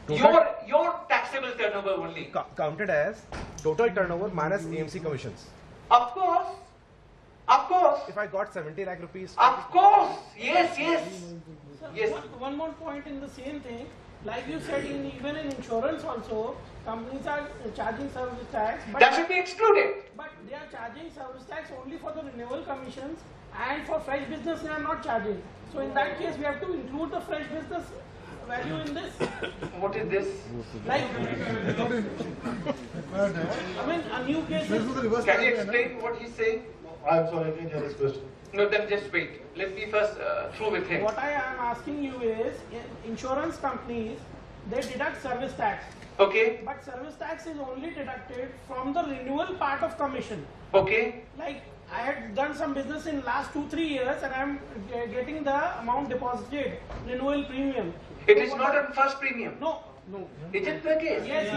Your taxable turnover only. counted as total turnover minus AMC commissions. Of course. Of course. If I got 70 lakh rupees. Of course. Yes, yes. Sir, Yes. one more point in the same thing. Like you said, even in insurance also, companies are charging service tax. But That should be excluded. But they are charging service tax only for the renewal commissions, and for fresh business they are not charging. So in that case, we have to include the fresh business value in this. What is this? Like, I mean, a new case. Can you explain what he's saying? I'm sorry, I didn't hear this question. No, then just wait. Let me first through with him. What I am asking you is, insurance companies, they deduct service tax. Okay. But service tax is only deducted from the renewal part of commission. Okay. Like, I had done some business in last 2-3 years and I am getting the amount deposited, renewal premium. It is not on first premium. No, no. Is it the case? Yes.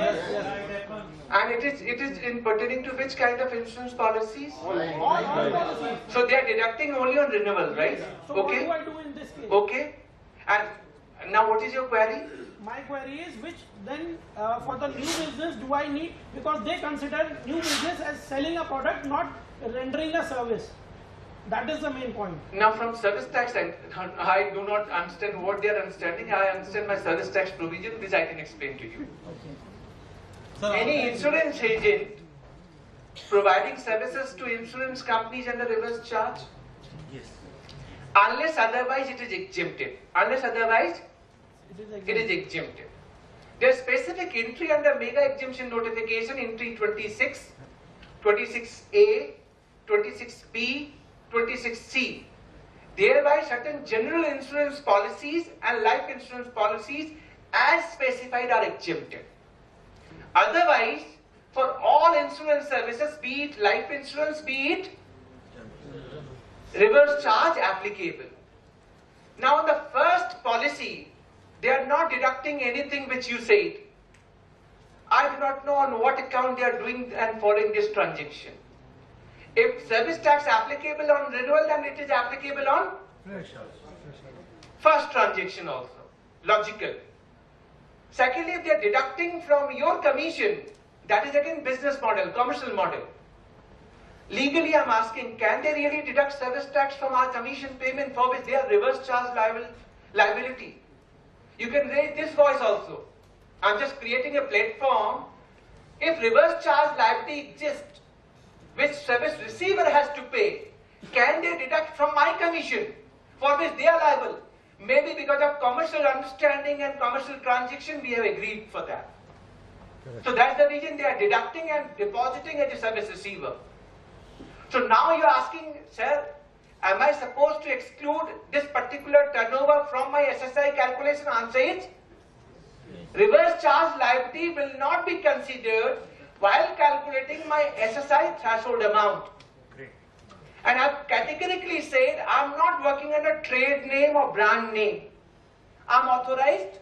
And it is in pertaining to which kind of insurance policies? All policies. So they are deducting only on renewal, right? So Okay. what do I do in this case? Okay. And now what is your query? My query is which then for the new business do I need, because they consider new business as selling a product, not rendering a service. That is the main point. Now from service tax, I do not understand what they are understanding. I understand my service tax provision, which I can explain to you. Any insurance agent providing services to insurance companies under reverse charge? Yes. Unless otherwise it is exempted. Unless otherwise it is exempted. There is specific entry under mega exemption notification, entry 26, 26A, 26B, 26C. Thereby certain general insurance policies and life insurance policies as specified are exempted. Otherwise, for all insurance services, be it life insurance, be it reverse charge applicable. Now in the first policy, they are not deducting anything which you said. I do not know on what account they are doing and following this transaction. If service tax applicable on renewal, then it is applicable on first transaction also. Logical. Secondly, if they are deducting from your commission, that is again business model, commercial model. Legally, I am asking, can they really deduct service tax from our commission payment for which they are reverse charge liability? You can raise this voice also. I am just creating a platform. If reverse charge liability exists, which service receiver has to pay, can they deduct from my commission for which they are liable? Maybe because of commercial understanding and commercial transaction, we have agreed for that. Correct. So that's the reason they are deducting and depositing as a service receiver. So now you are asking, sir, am I supposed to exclude this particular turnover from my SSI calculation? Answer is, reverse charge liability will not be considered while calculating my SSI threshold amount. Great. And I've categorically said I'm not working under trade name or brand name. I'm authorized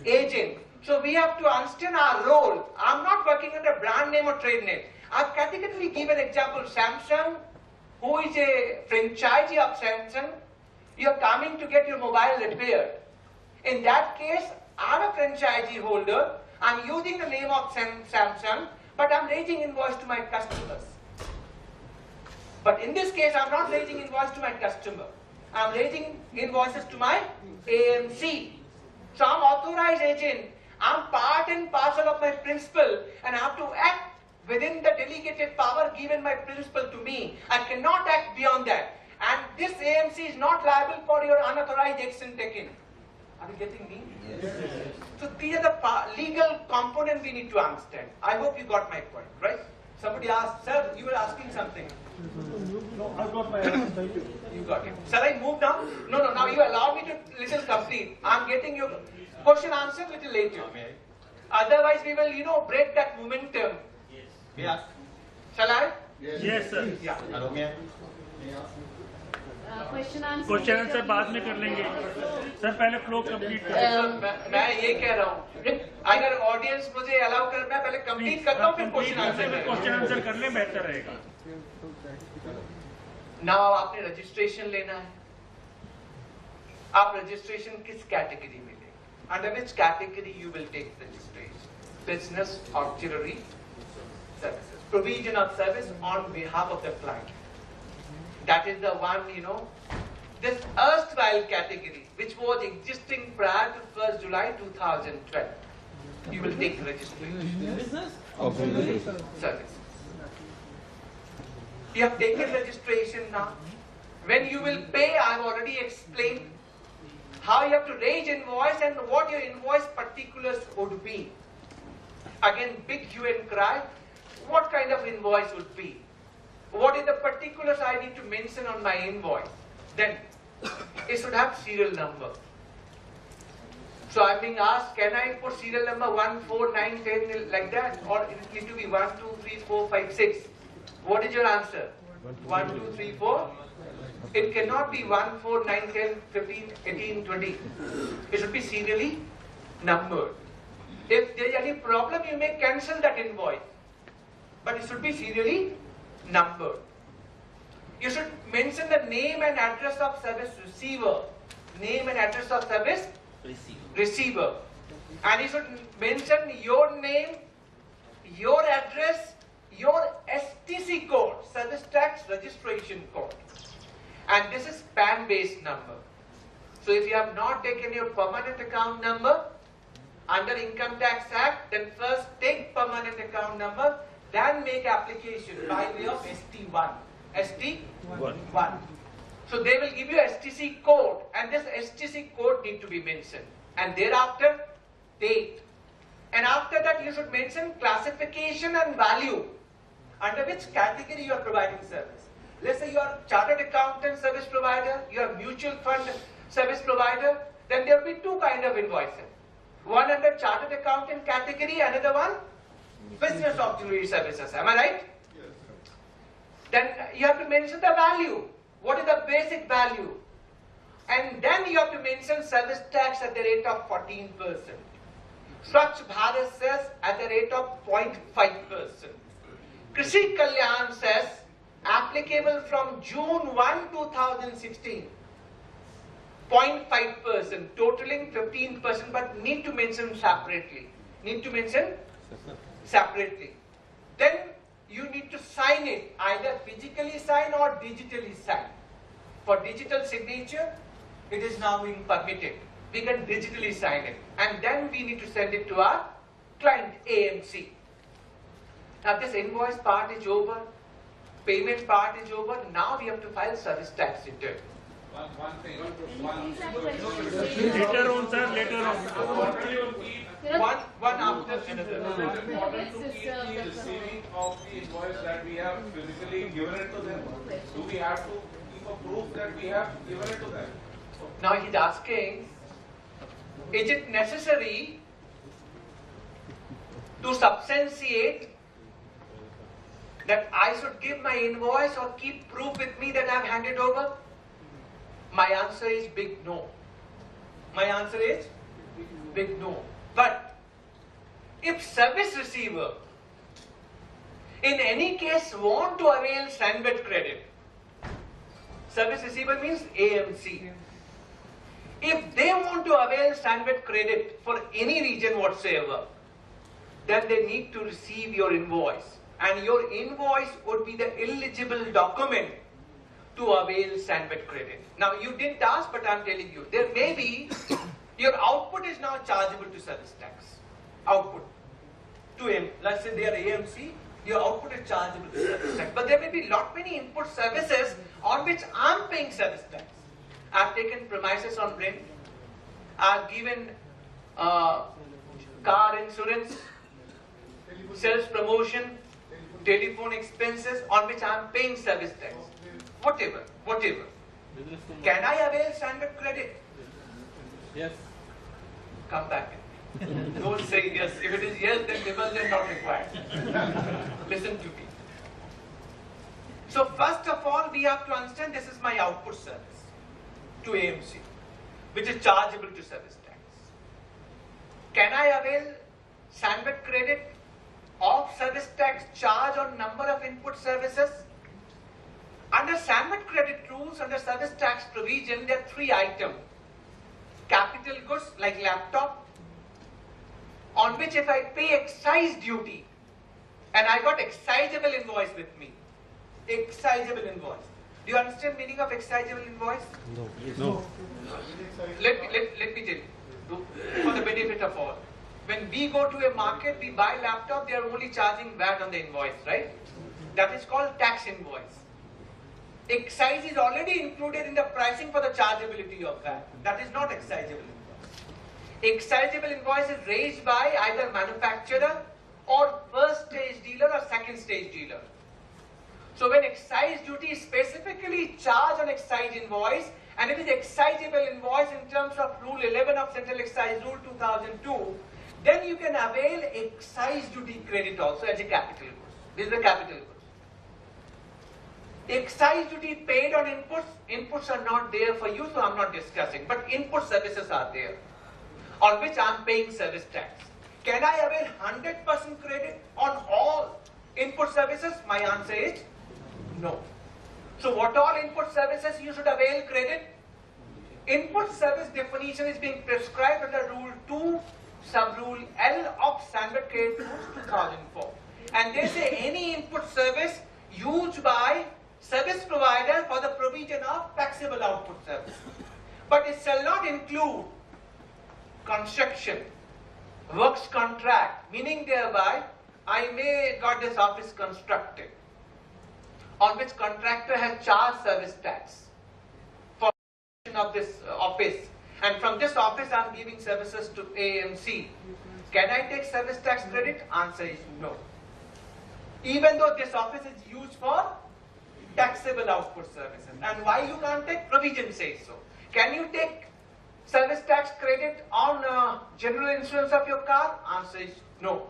agent. So we have to understand our role. I'm not working under brand name or trade name. I've categorically given example Samsung, who is a franchisee of Samsung, you're coming to get your mobile repaired. In that case, I'm a franchisee holder, I'm using the name of Samsung, but I'm raising invoice to my customers. But in this case, I'm not raising invoice to my customer. I'm raising invoices to my AMC. So I'm authorized agent. I'm part and parcel of my principal, and I have to act within the delegated power given by principal to me. I cannot act beyond that. And this AMC is not liable for your unauthorized action taken. Are you getting me? Yes. So these are the legal component we need to understand. I hope you got my point, right? Somebody asked, sir, you were asking something. No, I got my answer. Thank you. You got it. Shall I move now? No, now you allow me to little complete. I'm getting your question answered little later. Otherwise we will, break that momentum. Yes. Shall I? Yes, sir. Yeah. Question answer. Question answer बाद में कर लेंगे sir, पहले flow complete करें। मैं ये कह रहा हूँ, अगर ऑडियंस मुझे अलाउ कर, मैं पहले कंप्लीट करता हूँ, फिर क्वेश्चन आंसर कर ले, बेहतर रहेगा। नाउ आपने रजिस्ट्रेशन लेना है। आप रजिस्ट्रेशन किस कैटेगरी में लेंगे? Under which category you will take registration? Business auxiliary services, provision of service on behalf of the client. That is the one, this erstwhile category, which was existing prior to 1st July 2012. You will take registration. Business? Service. You have taken registration now. When you will pay, I have already explained how you have to raise invoice and what your invoice particulars would be. Again, big hue and cry. What kind of invoice would be? What is the particulars I need to mention on my invoice? Then it should have serial number. So I'm being asked, can I put serial number 1, 4, 9, 10 like that? Or it need to be 1, 2, 3, 4, 5, 6? What is your answer? 1, 2, 3, 4? It cannot be 1, 4, 9, 10, 15, 18, 20. It should be serially numbered. If there is any problem, you may cancel that invoice. But it should be serially numbered. You should mention the name and address of service receiver. Name and address of service receiver. And you should mention your name, your address, your STC code, service tax registration code. And this is PAN based number. So if you have not taken your permanent account number under Income Tax Act, then first take permanent account number, then make application by way of ST1. ST1. So they will give you STC code, and this STC code need to be mentioned. And thereafter, date. And after that, you should mention classification and value. Under which category you are providing service. Let's say you are chartered accountant service provider, you are mutual fund service provider, then there will be two kind of invoices. One under chartered accountant category, another one business auxiliary services. Am I right? Yes. Then you have to mention the value. What is the basic value? And then you have to mention service tax at the rate of 14%. Swachh Bharat says at the rate of 0.5%. Krishi Kalyan says applicable from June 1, 2016. 0.5%, totaling 15%, but need to mention separately. Then you need to sign it, either physically sign or digitally sign. For digital signature, it is now being permitted. We can digitally sign it. And then we need to send it to our client, AMC. Now this invoice part is over, payment part is over, now we have to file service tax return. One thing. Later on, sir, later on. One after another. It is important to keep the receiving of the invoice that we have physically given it to them. Do we have to keep a proof that we have given it to them? Now he's asking, is it necessary to substantiate that I should give my invoice or keep proof with me that I have handed over? My answer is big no. But if service receiver in any case want to avail Sandbet credit, Service receiver means AMC. If they want to avail Sandbet credit for any region whatsoever, then they need to receive your invoice. And your invoice would be the eligible document to avail Sandbet credit. Now you didn't ask, but I'm telling you, there may be, your output is now chargeable to service tax. Output. Let's say they are AMC, your output is chargeable to service tax. But there may be lot many input services on which I'm paying service tax. I've taken premises on rent. I've given car insurance, sales promotion, telephone expenses on which I'm paying service tax. Whatever. Can I avail Sandbet credit? Yes. Come back. Don't say yes. If it is yes, then Vimal is not required. Listen to me. So first of all, we have to understand this is my output service to AMC, which is chargeable to service tax. Can I avail Sandbet credit of service tax charge on number of input services? Under Sandbet credit rules, under service tax provision, there are 3 items. Capital goods like laptop, on which if I pay excise duty, and I got excisable invoice with me. Excisable invoice. Do you understand meaning of excisable invoice? No. Let me tell you, for the benefit of all. When we go to a market, we buy laptop, they are only charging VAT on the invoice, right? That is called tax invoice. Excise is already included in the pricing for the chargeability of VAT. That is not excisable invoice. Excisable invoice is raised by either manufacturer or first stage dealer or second stage dealer. So when excise duty is specifically charged on excise invoice, and it is excisable invoice in terms of Rule 11 of Central Excise Rule 2002, then you can avail excise duty credit also as a capital goods. This is the capital goods. Excise duty paid on inputs. Inputs are not there for you, so I'm not discussing. But input services are there, on which I'm paying service tax. Can I avail 100% credit on all input services? My answer is no. So what all input services you should avail credit? Input service definition is being prescribed under Rule 2, Sub-Rule L of Sandbet Credit Rules 2004. And they say any input service used by service provider for the provision of taxable output service. But it shall not include construction, works contract, meaning thereby I may got this office constructed, on which contractor has charged service tax for of this office, and from this office I am giving services to AMC. Can I take service tax credit? Answer is no. Even though this office is used for taxable output services. And why you can't take? Provision says so. Can you take service tax credit on general insurance of your car? Answer is no.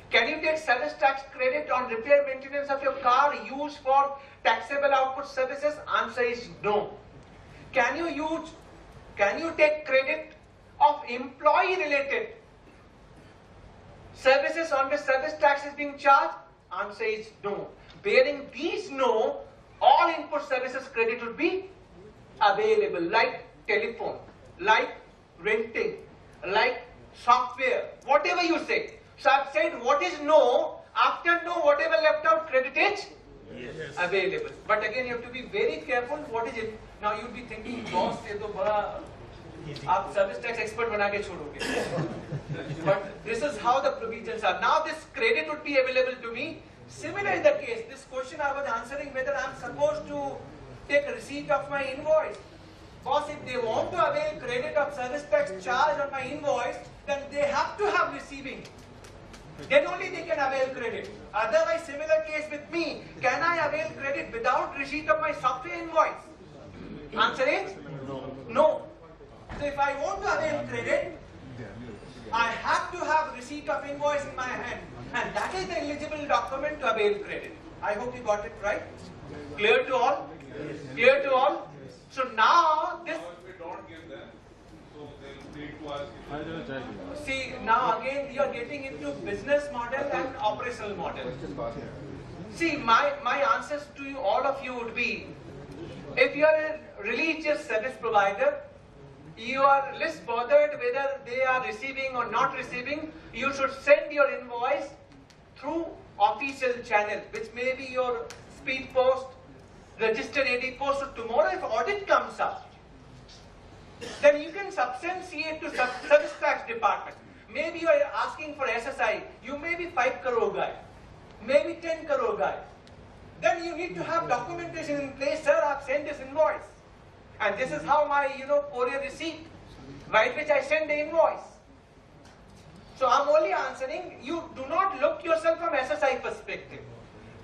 Can you take service tax credit on repair maintenance of your car used for taxable output services? Answer is no. Can you take credit of employee related services on which service tax is being charged? Answer is no. Bearing these no, all input services credit would be available, like telephone, like renting, like software, whatever you say. So I've said what is no, after no, whatever left out credit is available. But again, you have to be very careful. What is it? Now you'll be thinking, boss, ये तो बड़ा आप service tax expert बना के छोड़ोगे. But this is how the provisions are. Now this credit would be available to me. Similar in the case, this question I was answering whether I'm supposed to take a receipt of my invoice. Boss, if they want to avail credit of service tax charge on my invoice, then they have to have receiving. Then only they can avail credit. Otherwise, similar case with me, can I avail credit without receipt of my software invoice? Answer is no. So if I want to avail credit, I have to have receipt of invoice in my hand, and that is the eligible document to avail credit. I hope you got it right. Clear to all? Clear to all? So now this. See, now again you are getting into business model and operational model. See, my answers to you, all of you would be, If you are a religious service provider, you are less bothered whether they are receiving or not receiving. You should send your invoice through official channel, which may be your speed post, registered AD post. So tomorrow if audit comes up, then you can substantiate to service tax department. Maybe you are asking for SSI, you may be 5 crore guy, maybe 10 crore guy. Then you need to have documentation in place, sir, I've sent this invoice. And this is how my, courier receipt, by which I send the invoice. So I'm only answering, you do not look yourself from SSI perspective.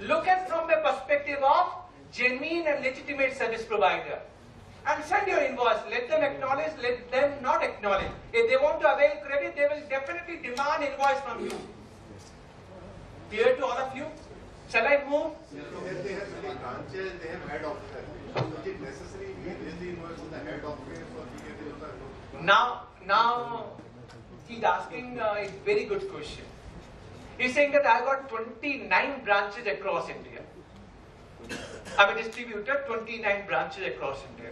Look at from the perspective of genuine and legitimate service provider. And send your invoice. Let them acknowledge, let them not acknowledge. If they want to avail credit, they will definitely demand invoice from you. Clear to all of you? Shall I move? They have many branches, they have head office. Is it necessary we raise the invoice on the head office or we get it on the Now he's asking a very good question. He's saying that I got 29 branches across India. I'm a distributor, 29 branches across India.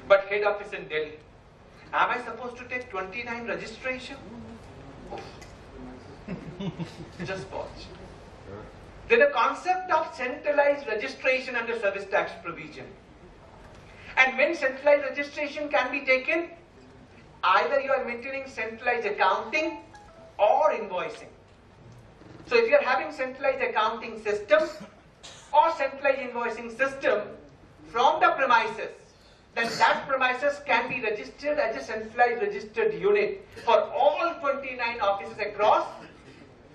But head office in Delhi. Am I supposed to take 29 registration? Just pause. There's a concept of centralized registration under service tax provision. And when centralized registration can be taken, either you are maintaining centralized accounting or invoicing. So if you are having centralized accounting system or centralized invoicing system from the premises, then that premises can be registered as a centralized registered unit for all 29 offices across.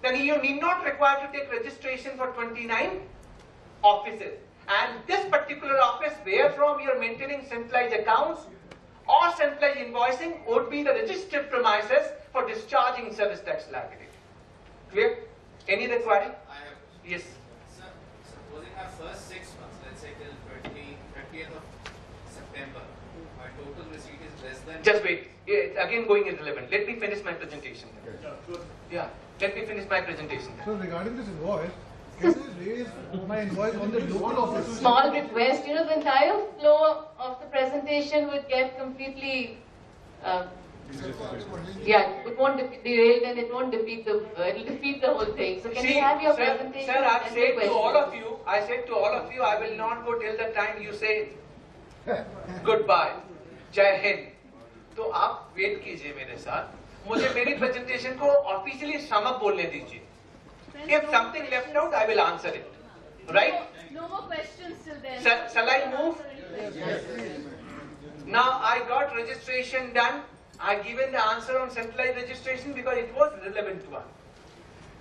Then you need not require to take registration for 29 offices. And this particular office where from you are maintaining centralized accounts or centralized invoicing would be the registered premises for discharging service tax liability. Clear? Any other query? I have. Yes. Sir, supposing our first 6 months, let's say till 30th of September, our total receipt is less than... Just wait. It's again going irrelevant. Let me finish my presentation. Yeah. Let me finish my presentation. So regarding this invoice, can you raise my invoice on the local office? Small request, the entire flow of the presentation would get completely, it won't derail and it won't defeat it'll defeat the whole thing. So can you have your presentation? Sir, I've and said the to all questions? of you, I will not go till the time you say goodbye, Jai Hind. तो आप wait कीजिए मेरे साथ, मुझे मेरी presentation को officially sum up बोलने दीजिए. If something left out, I will answer it. Right? No more questions till then. Shall I move? Now I got registration done. I given the answer on centralized registration because it was relevant one.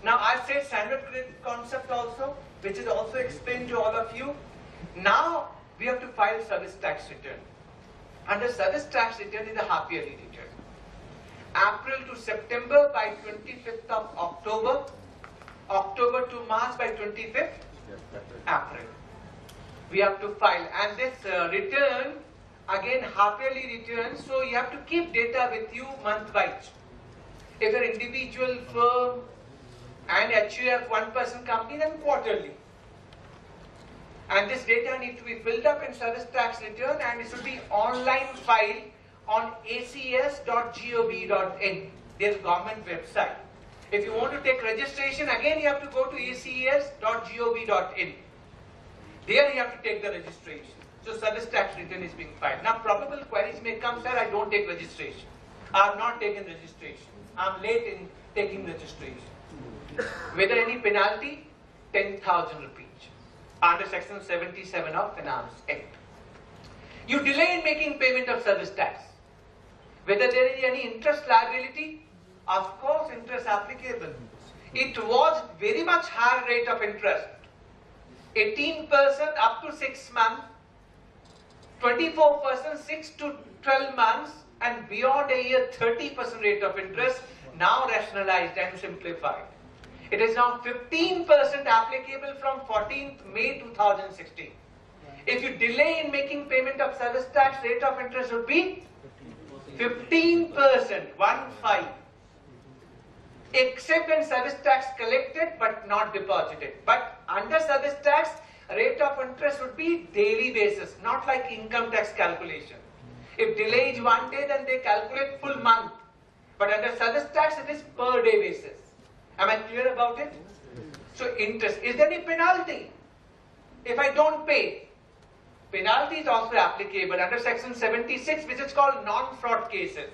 Now I said standard credit concept also, which is also explained to all of you. Now we have to file service tax return. Under service tax return is a half yearly return. April to September by 25th of October. October to March by 25th April. We have to file, and this return again half yearly return, so you have to keep data with you month-wise. If you're individual firm and HUF 1% company, then quarterly. And this data needs to be filled up in service tax return, and it should be online file on acs.gov.in, their government website. If you want to take registration, again you have to go to acs.gov.in. There you have to take the registration. So service tax return is being filed. Now probable queries may come, sir, I don't take registration. I have not taken registration. I am late in taking registration. Whether any penalty? 10,000 rupees. Under section 77 of Finance Act. You delay in making payment of service tax. Whether there is any interest liability? Of course, interest applicable. It was very much higher rate of interest. 18% up to 6 months, 24% 6 to 12 months, and beyond a year 30% rate of interest, now rationalized and simplified. It is now 15% applicable from 14th May 2016. If you delay in making payment of service tax, rate of interest would be 15%, 1-5. Except when service tax collected but not deposited. But under service tax, rate of interest would be daily basis, not like income tax calculation. If delay is 1 day, then they calculate full month. But under service tax, it is per day basis. Am I clear about it? So interest. Is there any penalty if I don't pay? Penalty is also applicable under section 76, which is called non-fraud cases.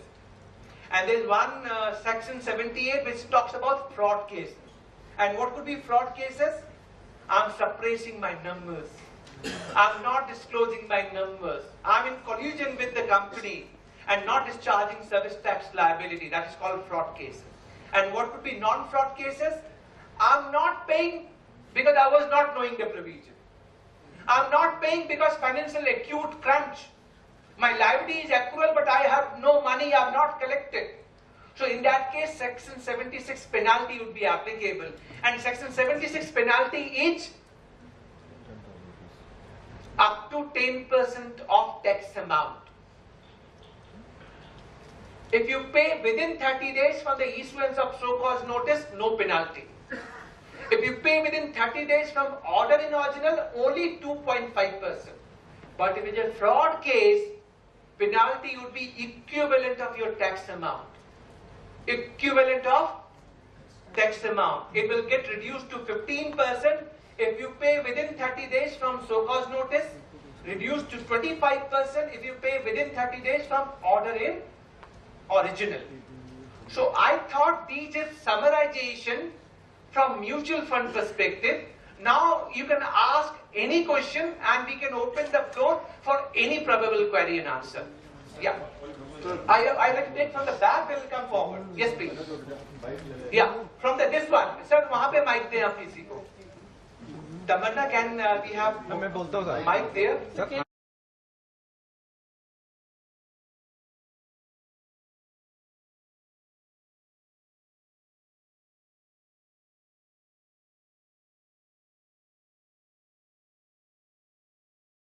And there is one section 78 which talks about fraud cases. And what could be fraud cases? I'm suppressing my numbers. I'm not disclosing my numbers. I'm in collusion with the company and not discharging service tax liability. That is called fraud cases. And what could be non-fraud cases? I'm not paying because I was not knowing the provision. I'm not paying because financial acute crunch. My liability is accrual, but I have no money, I have not collected. So in that case, section 76 penalty would be applicable. And section 76 penalty is up to 10% of tax amount. If you pay within 30 days from the issuance of so-called notice, no penalty. If you pay within 30 days from order in original, only 2.5%. But if it is a fraud case, penalty would be equivalent of your tax amount. Equivalent of tax amount. It will get reduced to 15% if you pay within 30 days from so-called notice, reduced to 25% if you pay within 30 days from order in original. So I thought these is summarization from mutual fund perspective. Now you can ask any question and we can open the floor for any probable query and answer. Yeah. I like to take from the back, they will come forward. Yes, please. Yeah, from this one. Sir, वहाँ पे mic दे आप किसी को. Tamanna, can we have mic there?